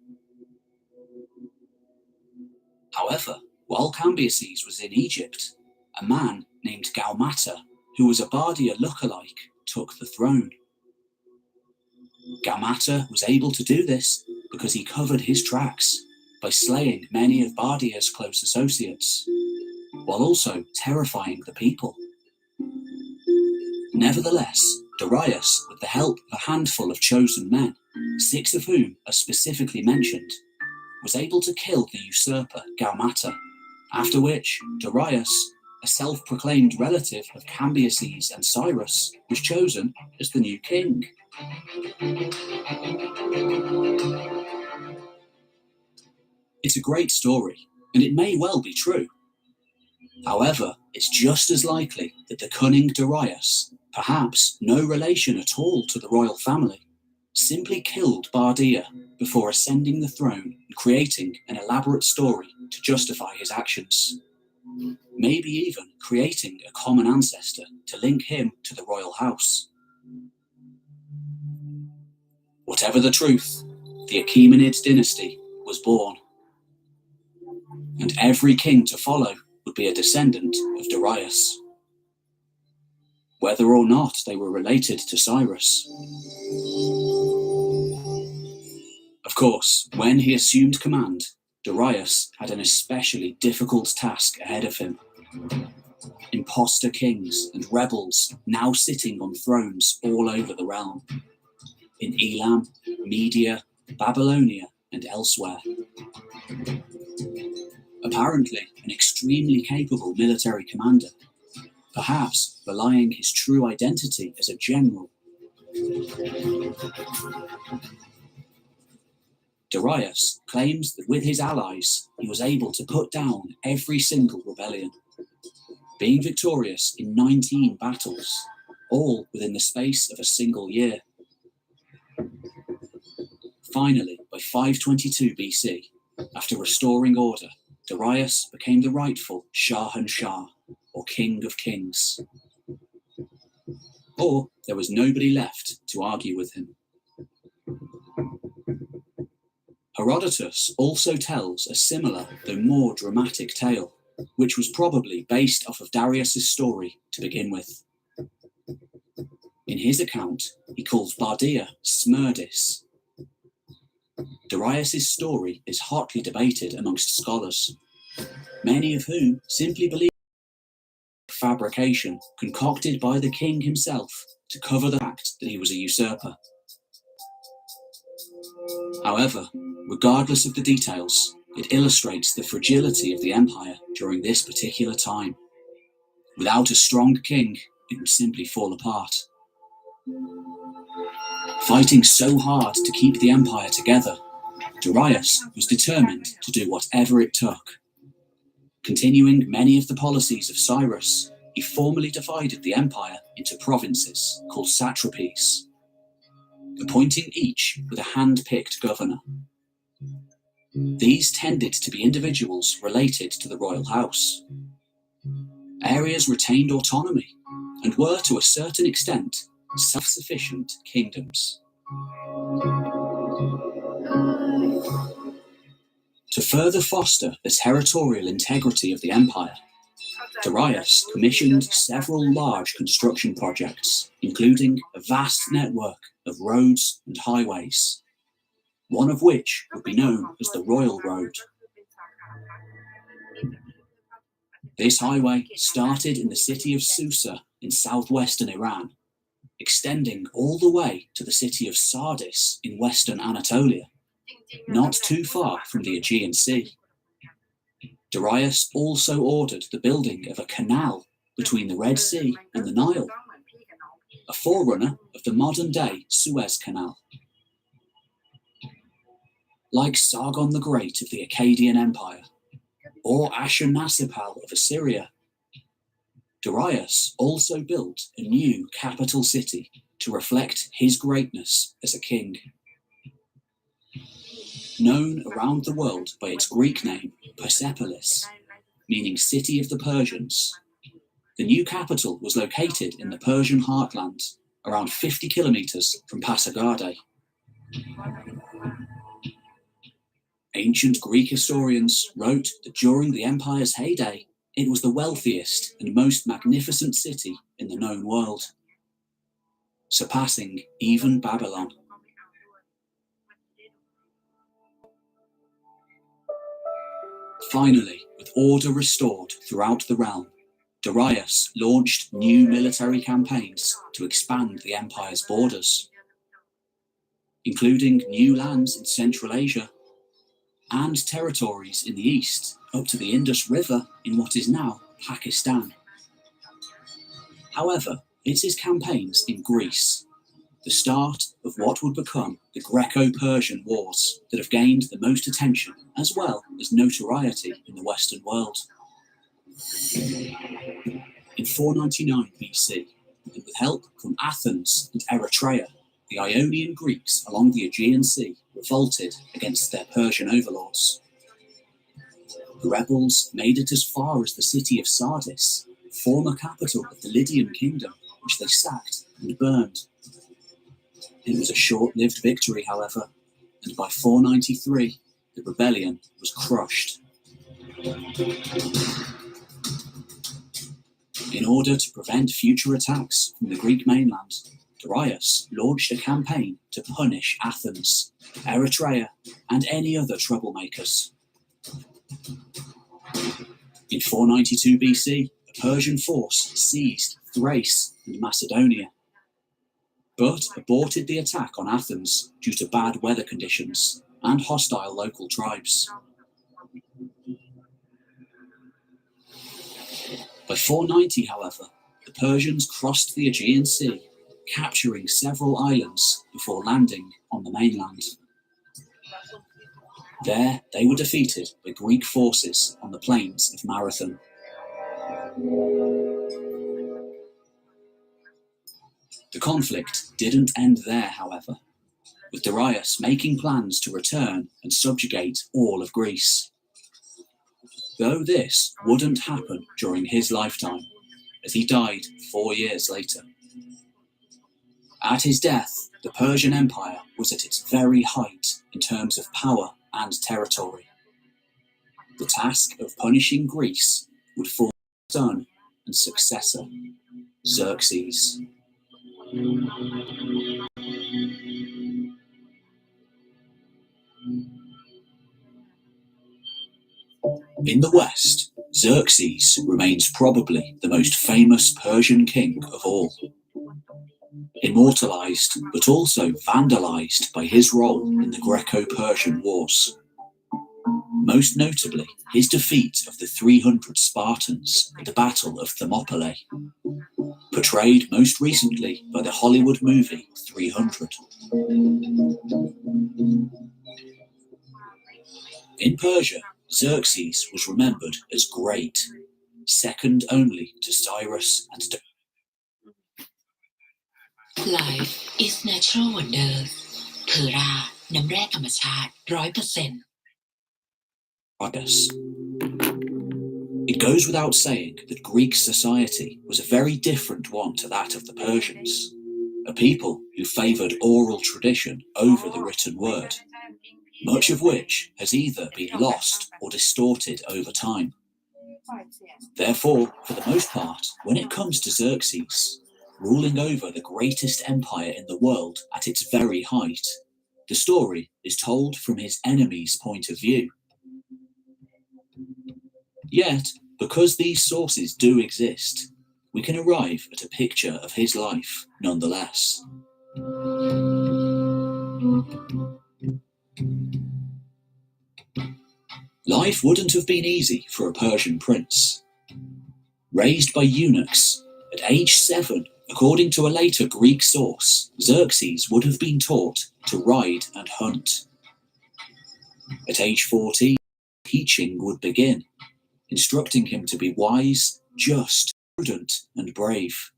However, while Cambyses was in Egypt, a man named Gaumata, who was a Bardia lookalike, took the throne. Gaumata was able to do this because he covered his tracks by slaying many of Bardia's close associates, while also terrifying the people. Nevertheless, Darius, with the help of a handful of chosen men, 6 of whom are specifically mentioned, was able to kill the usurper Gaumata, after which Darius, a self-proclaimed relative of Cambyses and Cyrus, was chosen as the new king. It's a great story, and it may well be true. However, it's just as likely that the cunning Darius, perhaps no relation at all to the royal family, simply killed Bardia before ascending the throne and creating an elaborate story to justify his actions. Maybe even creating a common ancestor to link him to the royal house. Whatever the truth, the Achaemenid dynasty was born, and every king to follow would be a descendant of Darius, whether or not they were related to Cyrus. Of course, when he assumed command, Darius had an especially difficult task ahead of him. Imposter kings and rebels now sitting on thrones all over the realm, in Elam, Media, Babylonia, and elsewhere. Apparently an extremely capable military commander, perhaps belying his true identity as a general. Darius claims that with his allies, he was able to put down every single rebellion, being victorious in 19 battles, all within the space of a single year. Finally, by 522 BC, after restoring order, Darius became the rightful Shahanshah, or King of Kings. Or there was nobody left to argue with him. Herodotus also tells a similar, though more dramatic tale, which was probably based off of Darius's story to begin with. In his account, he calls Bardia Smerdis. Darius's story is hotly debated amongst scholars, many of whom simply believe fabrication concocted by the king himself to cover the fact that he was a usurper. However, regardless of the details, it illustrates the fragility of the empire during this particular time. Without a strong king, it would simply fall apart. Fighting so hard to keep the empire together, Darius was determined to do whatever it took. Continuing many of the policies of Cyrus, he formally divided the empire into provinces called satrapies, appointing each with a hand-picked governor. These tended to be individuals related to the royal house. Areas retained autonomy and were, to a certain extent, self-sufficient kingdoms. To further foster the territorial integrity of the empire, Darius commissioned several large construction projects, including a vast network of roads and highways, one of which would be known as the Royal Road. This highway started in the city of Susa in southwestern Iran, extending all the way to the city of Sardis in western Anatolia, not too far from the Aegean Sea. Darius also ordered the building of a canal between the Red Sea and the Nile, a forerunner of the modern-day Suez Canal. Like Sargon the Great of the Akkadian Empire, or Ashurnasirpal of Assyria, Darius also built a new capital city to reflect his greatness as a king. Known around the world by its Greek name, Persepolis, meaning City of the Persians, the new capital was located in the Persian heartland, around 50 kilometers from Pasargadae. Ancient Greek historians wrote that during the empire's heyday, it was the wealthiest and most magnificent city in the known world, surpassing even Babylon. Finally, with order restored throughout the realm, Darius launched new military campaigns to expand the empire's borders, including new lands in Central Asia and territories in the east up to the Indus River in what is now Pakistan. However, it's his campaigns in Greece, the start of what would become the Greco-Persian Wars, that have gained the most attention as well as notoriety in the Western world. In 499 BC, and with help from Athens and Eritrea, the Ionian Greeks along the Aegean Sea revolted against their Persian overlords. The rebels made it as far as the city of Sardis, former capital of the Lydian kingdom, which they sacked and burned. It was a short-lived victory, however, and by 493, the rebellion was crushed. In order to prevent future attacks from the Greek mainland, Darius launched a campaign to punish Athens, Eritrea, and any other troublemakers. In 492 BC, a Persian force seized Thrace and Macedonia, but aborted the attack on Athens due to bad weather conditions and hostile local tribes. By 490, however, the Persians crossed the Aegean Sea, capturing several islands before landing on the mainland. There, they were defeated by Greek forces on the plains of Marathon. The conflict didn't end there, however, with Darius making plans to return and subjugate all of Greece. Though this wouldn't happen during his lifetime, as he died 4 years later. At his death, the Persian Empire was at its very height in terms of power and territory. The task of punishing Greece would fall on his son and successor, Xerxes. In the West, Xerxes remains probably the most famous Persian king of all. Immortalized, but also vandalized by his role in the Greco-Persian Wars. Most notably, his defeat of the 300 Spartans at the Battle of Thermopylae, portrayed most recently by the Hollywood movie 300. In Persia, Xerxes was remembered as great, second only to Cyrus and Life is natural wonder เพอราน้ำแร่ธรรมชาติ 100% Darius. It goes without saying that Greek society was a very different one to that of the Persians, a people who favoured oral tradition over the written word, much of which has either been lost or distorted over time. Therefore, for the most part, when it comes to Xerxes, ruling over the greatest empire in the world at its very height, the story is told from his enemy's point of view. Yet, because these sources do exist, we can arrive at a picture of his life nonetheless. Life wouldn't have been easy for a Persian prince. Raised by eunuchs, at age 7, according to a later Greek source, Xerxes would have been taught to ride and hunt. At age 14, teaching would begin, instructing him to be wise, just, prudent, and brave.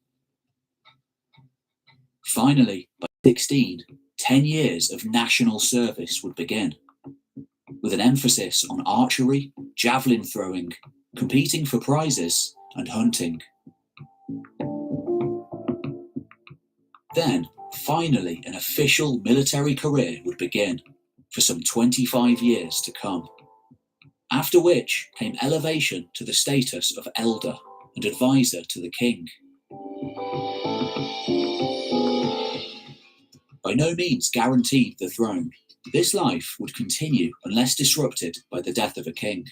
Finally, by 16, 10 years of national service would begin, with an emphasis on archery, javelin throwing, competing for prizes, and hunting. Then, finally, an official military career would begin, for some 25 years to come, after which came elevation to the status of elder and advisor to the king. By no means guaranteed the throne, this life would continue unless disrupted by the death of a king.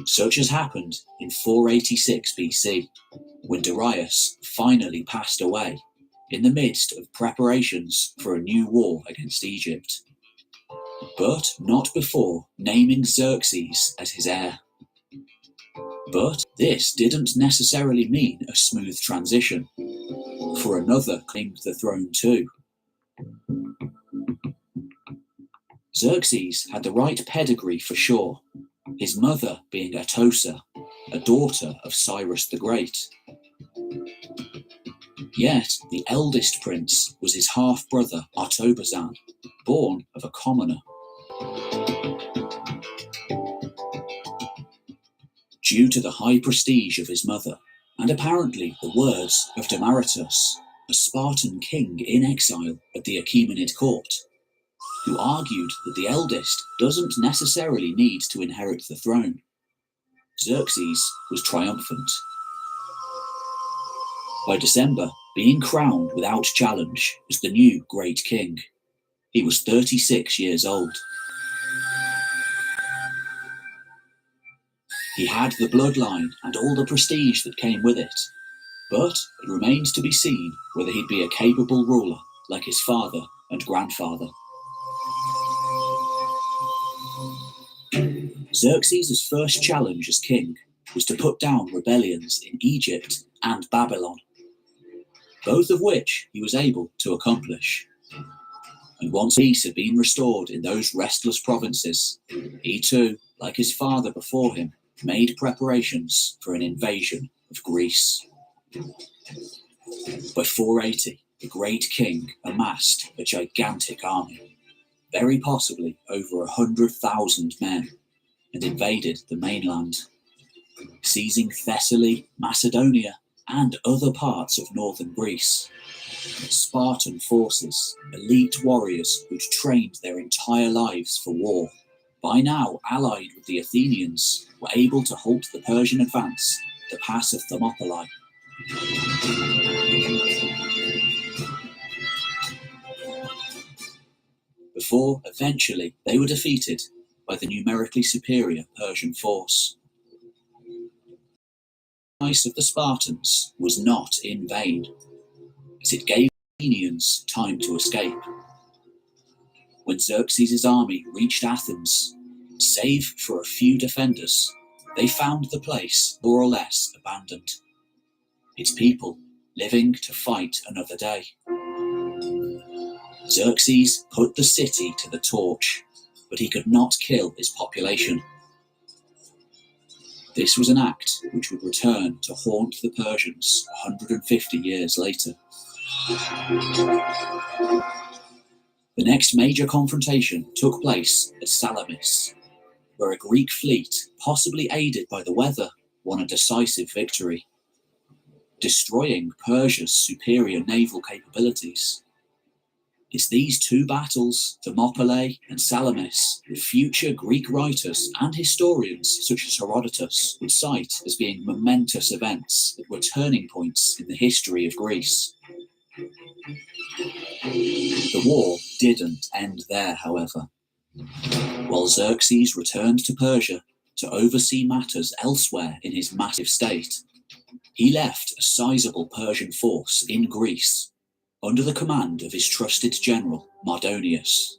Such as happened in 486 BC, when Darius finally passed away in the midst of preparations for a new war against Egypt, but not before naming Xerxes as his heir. But this didn't necessarily mean a smooth transition, for another claimed the throne too. Xerxes had the right pedigree for sure, his mother being Atossa, a daughter of Cyrus the Great. Yet the eldest prince was his half-brother Artobazan, born of a commoner. Due to the high prestige of his mother, and apparently the words of Demaratus, a Spartan king in exile at the Achaemenid court, who argued that the eldest doesn't necessarily need to inherit the throne, Xerxes was triumphant. By December, being crowned without challenge as the new great king, he was 36 years old. He had the bloodline and all the prestige that came with it, but it remains to be seen whether he'd be a capable ruler like his father and grandfather. Xerxes' first challenge as king was to put down rebellions in Egypt and Babylon, both of which he was able to accomplish. And once peace had been restored in those restless provinces, he too, like his father before him, made preparations for an invasion of Greece. By 480, the great king amassed a gigantic army, very possibly over 100,000 men, and invaded the mainland, seizing Thessaly, Macedonia, and other parts of northern Greece, Spartan forces, elite warriors who'd trained their entire lives for war, by now allied with the Athenians, were able to halt the Persian advance at the pass of Thermopylae. Before, eventually, they were defeated by the numerically superior Persian force. The sacrifice of the Spartans was not in vain, as it gave the Athenians time to escape. When Xerxes' army reached Athens, save for a few defenders, they found the place more or less abandoned, its people living to fight another day. Xerxes put the city to the torch, but he could not kill its population. This was an act which would return to haunt the Persians 150 years later. The next major confrontation took place at Salamis, where a Greek fleet, possibly aided by the weather, won a decisive victory, destroying Persia's superior naval capabilities. It's these two battles, Thermopylae and Salamis, that future Greek writers and historians such as Herodotus would cite as being momentous events that were turning points in the history of Greece. The war didn't end there, however. While Xerxes returned to Persia to oversee matters elsewhere in his massive state, he left a sizable Persian force in Greece under the command of his trusted general, Mardonius,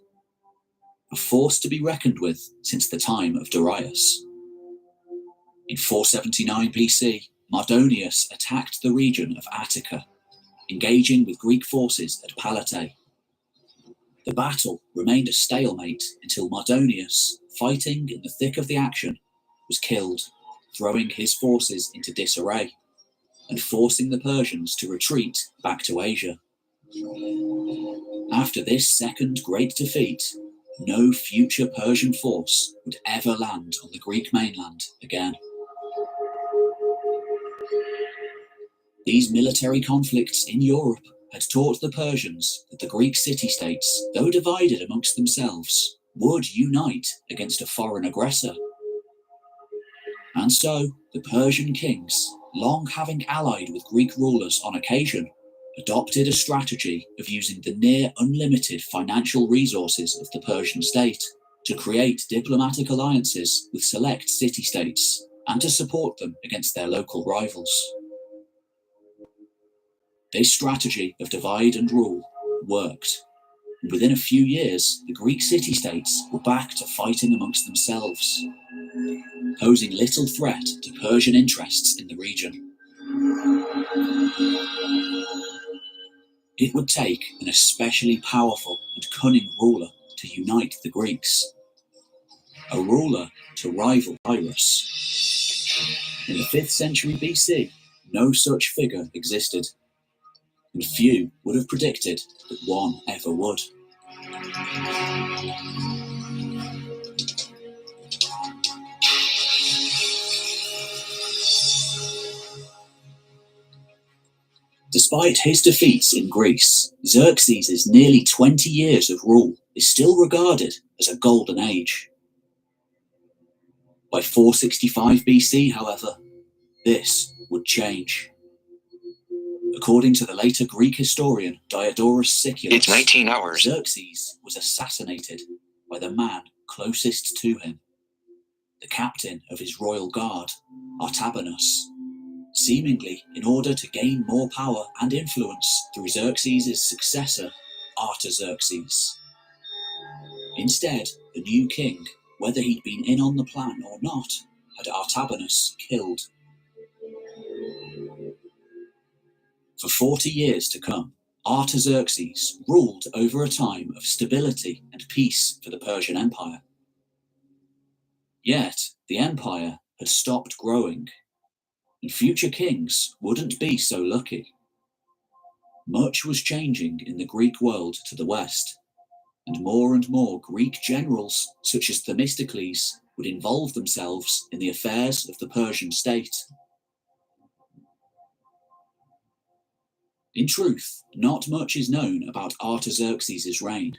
a force to be reckoned with since the time of Darius. In 479 BC, Mardonius attacked the region of Attica, engaging with Greek forces at Palatae. The battle remained a stalemate until Mardonius, fighting in the thick of the action, was killed, throwing his forces into disarray and forcing the Persians to retreat back to Asia. After this second great defeat, no future Persian force would ever land on the Greek mainland again. These military conflicts in Europe had taught the Persians that the Greek city-states, though divided amongst themselves, would unite against a foreign aggressor. And so, the Persian kings, long having allied with Greek rulers on occasion, adopted a strategy of using the near unlimited financial resources of the Persian state to create diplomatic alliances with select city-states and to support them against their local rivals. This strategy of divide and rule worked, and within a few years, the Greek city-states were back to fighting amongst themselves, posing little threat to Persian interests in the region. It would take an especially powerful and cunning ruler to unite the Greeks, a ruler to rival Cyrus. In the 5th century BC, no such figure existed, and few would have predicted that one ever would. Despite his defeats in Greece, Xerxes' nearly 20 years of rule is still regarded as a golden age. By 465 BC, however, this would change. According to the later Greek historian Diodorus Siculus, it's 19 hours. Xerxes was assassinated by the man closest to him, the captain of his royal guard, Artabanus, seemingly in order to gain more power and influence through Xerxes' successor, Artaxerxes. Instead, the new king, whether he'd been in on the plan or not, had Artabanus killed. For 40 years to come, Artaxerxes ruled over a time of stability and peace for the Persian Empire. Yet, the empire had stopped growing, and future kings wouldn't be so lucky. Much was changing in the Greek world to the west, and more Greek generals, such as Themistocles, would involve themselves in the affairs of the Persian state. In truth, not much is known about Artaxerxes' reign,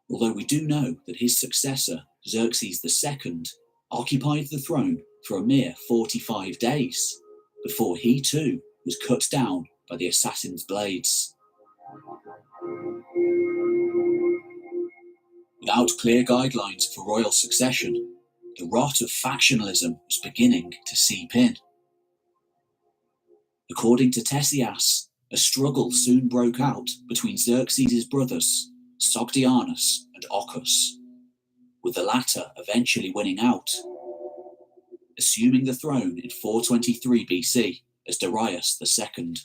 although we do know that his successor, Xerxes II, occupied the throne for a mere 45 days, before he too was cut down by the assassin's blades. Without clear guidelines for royal succession, the rot of factionalism was beginning to seep in. According to Ctesias, a struggle soon broke out between Xerxes' brothers, Sogdianus and Ochus, with the latter eventually winning out, assuming the throne in 423 BC as Darius II.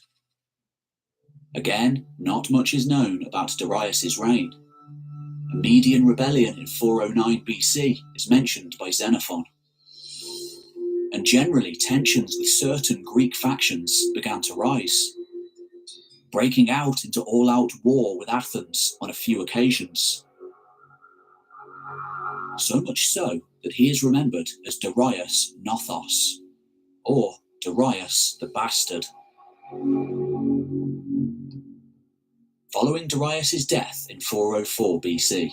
Again, not much is known about Darius' reign. A Median rebellion in 409 BC is mentioned by Xenophon. And generally tensions with certain Greek factions began to rise, breaking out into all-out war with Athens on a few occasions. So much so that he is remembered as Darius Nothos, or Darius the Bastard. Following Darius' death in 404 BC,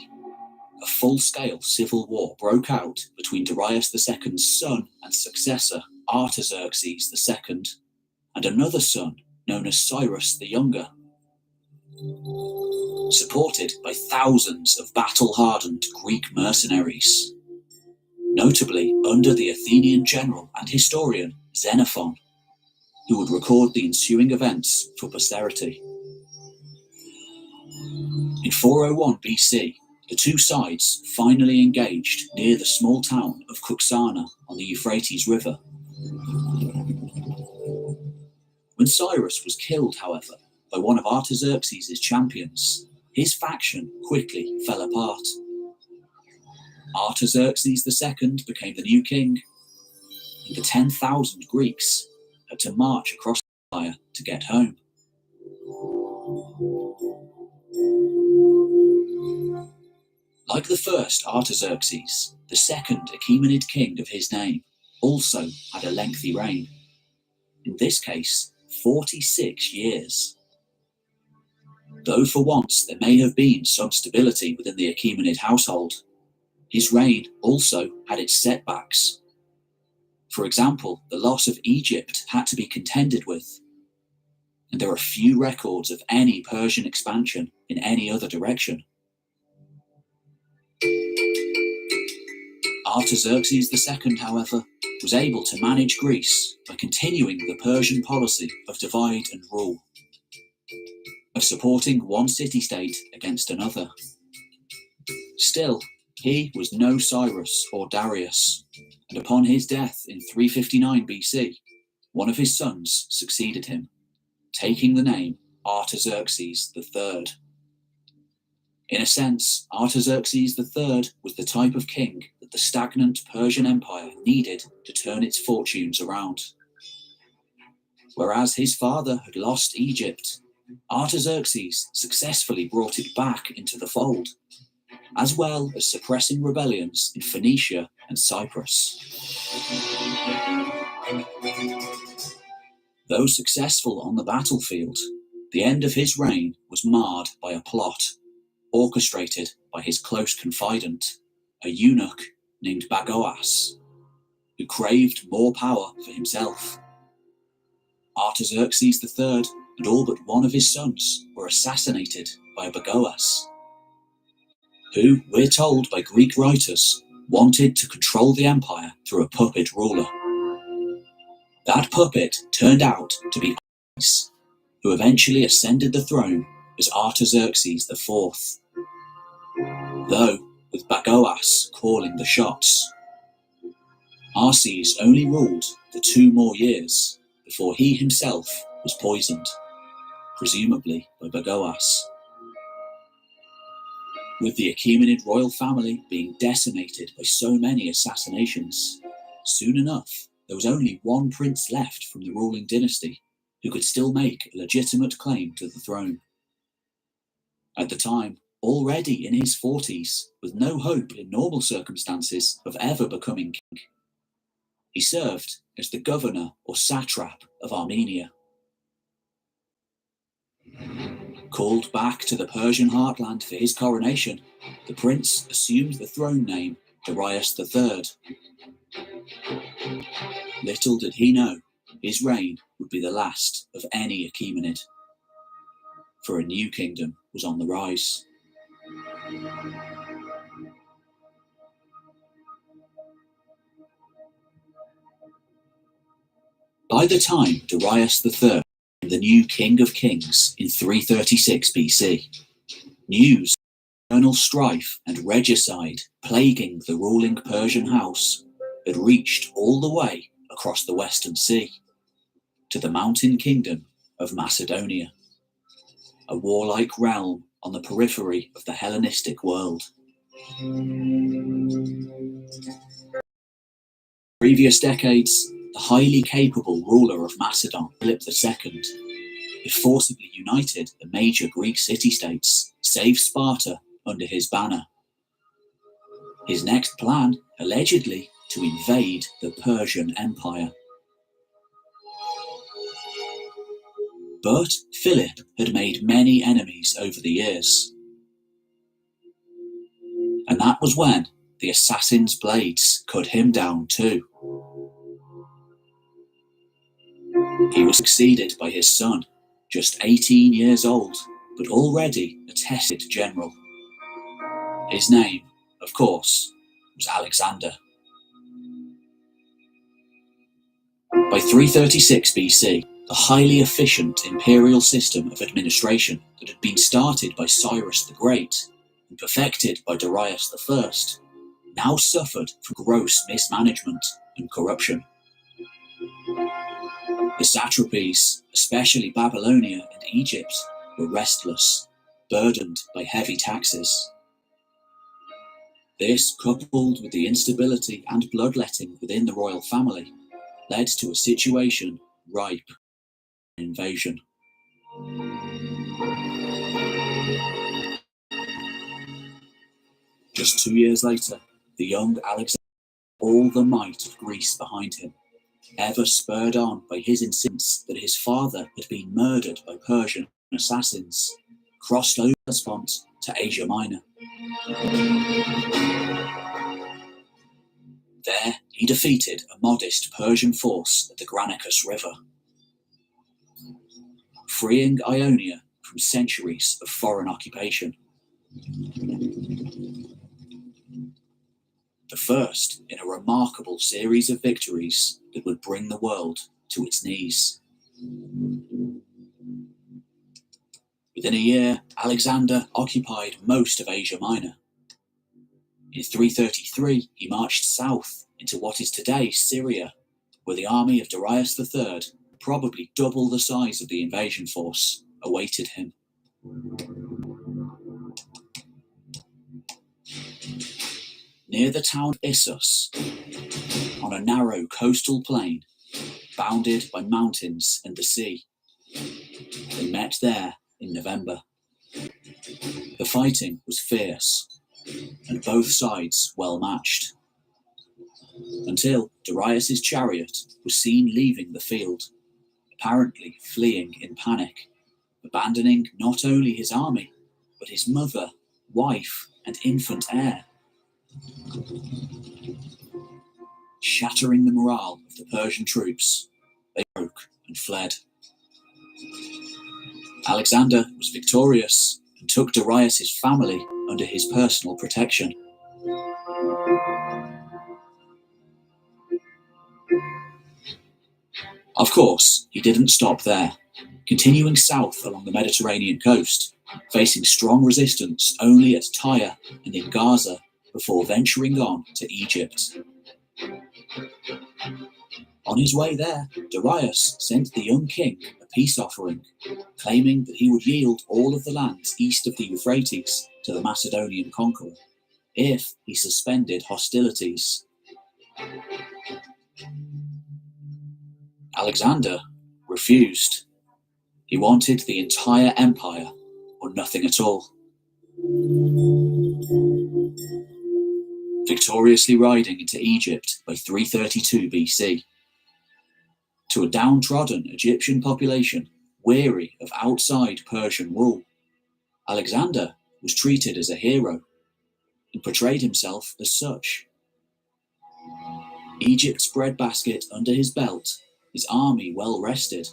a full-scale civil war broke out between Darius II's son and successor, Artaxerxes II, and another son known as Cyrus the Younger. Supported by thousands of battle-hardened Greek mercenaries, notably under the Athenian general and historian Xenophon, who would record the ensuing events for posterity. In 401 BC, the two sides finally engaged near the small town of Kuxana on the Euphrates River. When Cyrus was killed, however, by one of Artaxerxes' champions, his faction quickly fell apart. Artaxerxes II became the new king, and the 10,000 Greeks had to march across the empire to get home. Like the first Artaxerxes, the second Achaemenid king of his name also had a lengthy reign. In this case, 46 years. Though for once there may have been some stability within the Achaemenid household, his reign also had its setbacks. For example, the loss of Egypt had to be contended with, and there are few records of any Persian expansion in any other direction. Artaxerxes II, however, was able to manage Greece by continuing the Persian policy of divide and rule, of supporting one city-state against another. Still, he was no Cyrus or Darius, and upon his death in 359 BC, one of his sons succeeded him, taking the name Artaxerxes III. In a sense, Artaxerxes III was the type of king that the stagnant Persian Empire needed to turn its fortunes around. Whereas his father had lost Egypt, Artaxerxes successfully brought it back into the fold, as well as suppressing rebellions in Phoenicia and Cyprus. Though successful on the battlefield, the end of his reign was marred by a plot orchestrated by his close confidant, a eunuch named Bagoas, who craved more power for himself. Artaxerxes III and all but one of his sons were assassinated by Bagoas, who, we're told by Greek writers, wanted to control the empire through a puppet ruler. That puppet turned out to be Artaxerxes, who eventually ascended the throne as Artaxerxes IV, though with Bagoas calling the shots. Arses only ruled for 2 more years before he himself was poisoned, presumably by Bagoas. With the Achaemenid royal family being decimated by so many assassinations, soon enough there was only one prince left from the ruling dynasty who could still make a legitimate claim to the throne. At the time, already in his 40s, with no hope in normal circumstances of ever becoming king, he served as the governor or satrap of Armenia. Called back to the Persian heartland for his coronation, the prince assumed the throne name Darius III. Little did he know, his reign would be the last of any Achaemenid, for a new kingdom was on the rise. By the time Darius III became the new King of Kings in 336 BC, news of internal strife and regicide plaguing the ruling Persian house had reached all the way across the Western Sea to the mountain kingdom of Macedonia, a warlike realm on the periphery of the Hellenistic world. Previous decades, the highly capable ruler of Macedon, Philip II, had forcibly united the major Greek city-states, save Sparta, under his banner. His next plan, allegedly, to invade the Persian Empire. But Philip had made many enemies over the years. And that was when the assassin's blades cut him down too. He was succeeded by his son, just 18 years old, but already a tested general. His name, of course, was Alexander. By 336 BC, the highly efficient imperial system of administration that had been started by Cyrus the Great and perfected by Darius I now suffered from gross mismanagement and corruption. The satrapies, especially Babylonia and Egypt, were restless, burdened by heavy taxes. This, coupled with the instability and bloodletting within the royal family, led to a situation ripe for invasion. Just 2 years later, the young Alexander, all the might of Greece behind him, ever spurred on by his insistence that his father had been murdered by Persian assassins, crossed over the Hellespont to Asia Minor. There, he defeated a modest Persian force at the Granicus River, freeing Ionia from centuries of foreign occupation. The first in a remarkable series of victories that would bring the world to its knees. Within a year, Alexander occupied most of Asia Minor. In 333, he marched south into what is today Syria, where the army of Darius III, probably double the size of the invasion force, awaited him. Near the town of Issus, on a narrow coastal plain, bounded by mountains and the sea, they met there in November. The fighting was fierce, and both sides well matched, until Darius's chariot was seen leaving the field, apparently fleeing in panic, abandoning not only his army, but his mother, wife, and infant heir. Shattering the morale of the Persian troops, they broke and fled. Alexander was victorious and took Darius's family under his personal protection. Of course, he didn't stop there, continuing south along the Mediterranean coast, facing strong resistance only at Tyre and in Gaza before venturing on to Egypt. On his way there, Darius sent the young king a peace offering, claiming that he would yield all of the lands east of the Euphrates to the Macedonian conqueror, if he suspended hostilities. Alexander refused. He wanted the entire empire or nothing at all. Victoriously riding into Egypt by 332 BC. To a downtrodden Egyptian population, weary of outside Persian rule, Alexander was treated as a hero and portrayed himself as such. Egypt's breadbasket under his belt, his army well rested,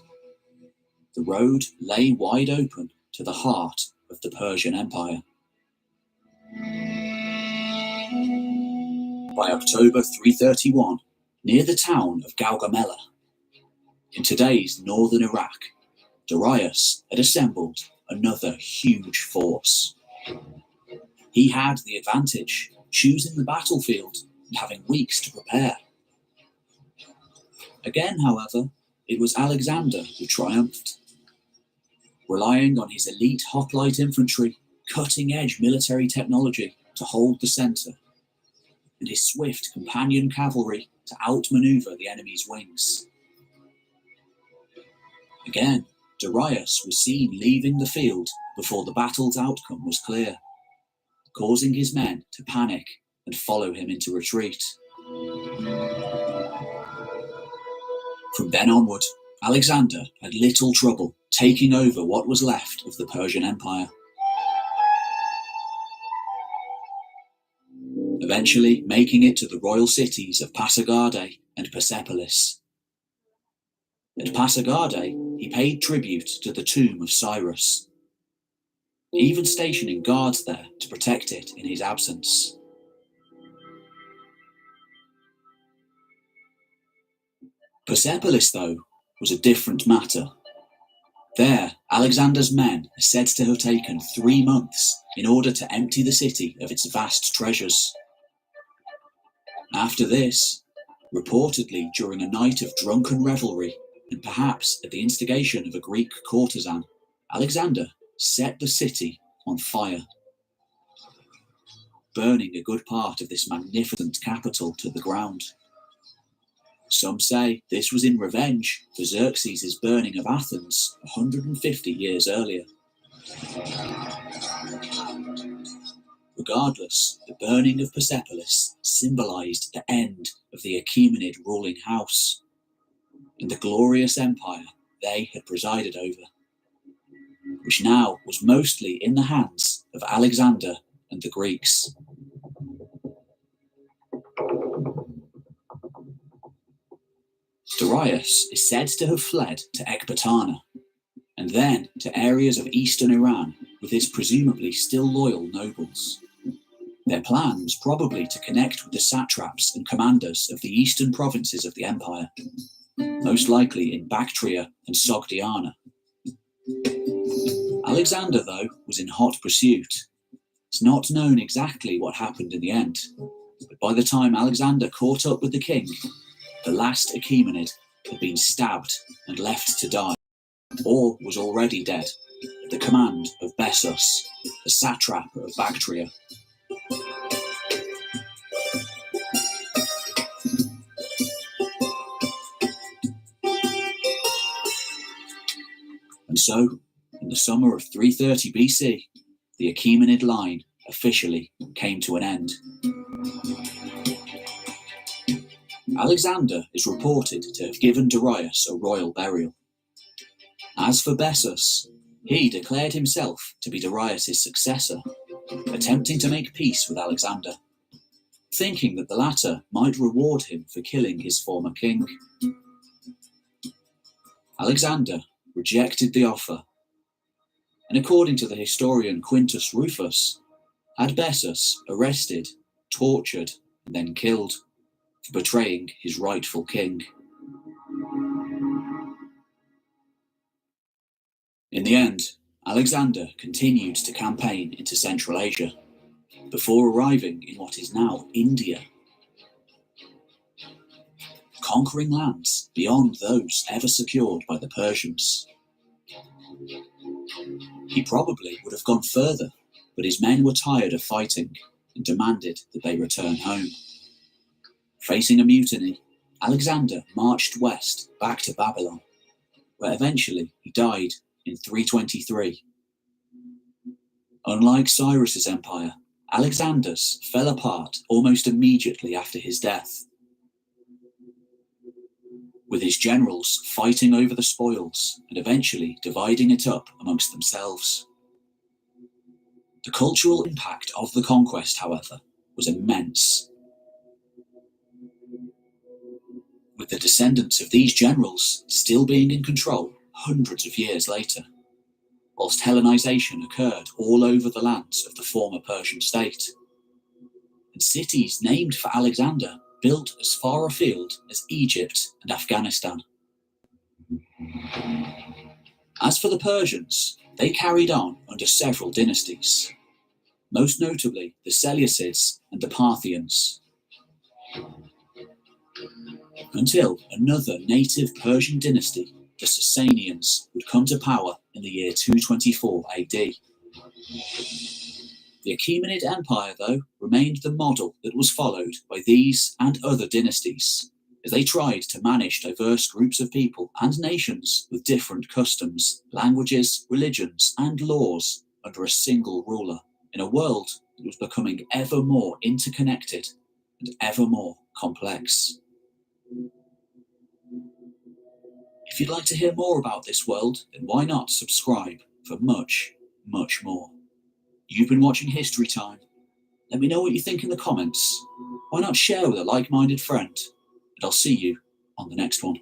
the road lay wide open to the heart of the Persian Empire. By October 331, near the town of Gaugamela, in today's northern Iraq, Darius had assembled another huge force. He had the advantage, choosing the battlefield and having weeks to prepare. Again, however, it was Alexander who triumphed. Relying on his elite hoplite infantry, cutting-edge military technology to hold the centre, and his swift companion cavalry to outmaneuver the enemy's wings. Again, Darius was seen leaving the field before the battle's outcome was clear, causing his men to panic and follow him into retreat. From then onward, Alexander had little trouble taking over what was left of the Persian Empire. Eventually making it to the royal cities of Pasargadae and Persepolis. At Pasargadae, he paid tribute to the tomb of Cyrus, even stationing guards there to protect it in his absence. Persepolis, though, was a different matter. There, Alexander's men are said to have taken 3 months in order to empty the city of its vast treasures. After this, reportedly during a night of drunken revelry, and perhaps at the instigation of a Greek courtesan, Alexander set the city on fire, burning a good part of this magnificent capital to the ground. Some say this was in revenge for Xerxes' burning of Athens 150 years earlier. Regardless, the burning of Persepolis symbolized the end of the Achaemenid ruling house and the glorious empire they had presided over, which now was mostly in the hands of Alexander and the Greeks. Darius is said to have fled to Ecbatana, and then to areas of eastern Iran with his presumably still loyal nobles. Their plan was probably to connect with the satraps and commanders of the eastern provinces of the empire, most likely in Bactria and Sogdiana. Alexander, though, was in hot pursuit. It's not known exactly what happened in the end, but by the time Alexander caught up with the king, the last Achaemenid had been stabbed and left to die, or was already dead, at the command of Bessus, the satrap of Bactria. And so, in the summer of 330 BC, the Achaemenid line officially came to an end. Alexander is reported to have given Darius a royal burial. As for Bessus, he declared himself to be Darius' successor, attempting to make peace with Alexander, thinking that the latter might reward him for killing his former king. Alexander rejected the offer, and according to the historian Quintus Rufus, had Bessus arrested, tortured, and then killed for betraying his rightful king. In the end, Alexander continued to campaign into Central Asia, before arriving in what is now India, conquering lands beyond those ever secured by the Persians. He probably would have gone further, but his men were tired of fighting and demanded that they return home. Facing a mutiny, Alexander marched west back to Babylon, where eventually he died in 323. Unlike Cyrus's empire, Alexander's fell apart almost immediately after his death. with his generals fighting over the spoils and eventually dividing it up amongst themselves. The cultural impact of the conquest, however, was immense. With the descendants of these generals still being in control hundreds of years later, whilst Hellenization occurred all over the lands of the former Persian state, and cities named for Alexander built as far afield as Egypt and Afghanistan. As for the Persians, they carried on under several dynasties, most notably the Seleucids and the Parthians, until another native Persian dynasty, the Sasanians, would come to power in the year 224 AD. The Achaemenid Empire, though, remained the model that was followed by these and other dynasties, as they tried to manage diverse groups of people and nations with different customs, languages, religions, and laws under a single ruler, in a world that was becoming ever more interconnected and ever more complex. If you'd like to hear more about this world, then why not subscribe for much, much more. You've been watching History Time. Let me know what you think in the comments. Why not share with a like-minded friend? And I'll see you on the next one.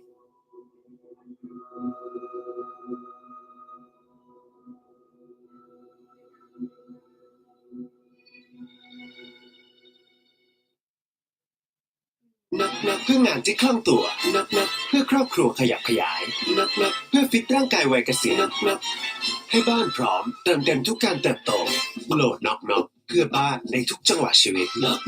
นับเพื่องานที่คล่องตัวนับเพื่อครอบครัวขยับขยายนับเพื่อฟิตร่างกายวัยเกษียณนับให้บ้านพร้อมเติมเต็มทุกการเติบโตโหลดน็อกเพื่อบ้านในทุกจังหวะชีวิตนับ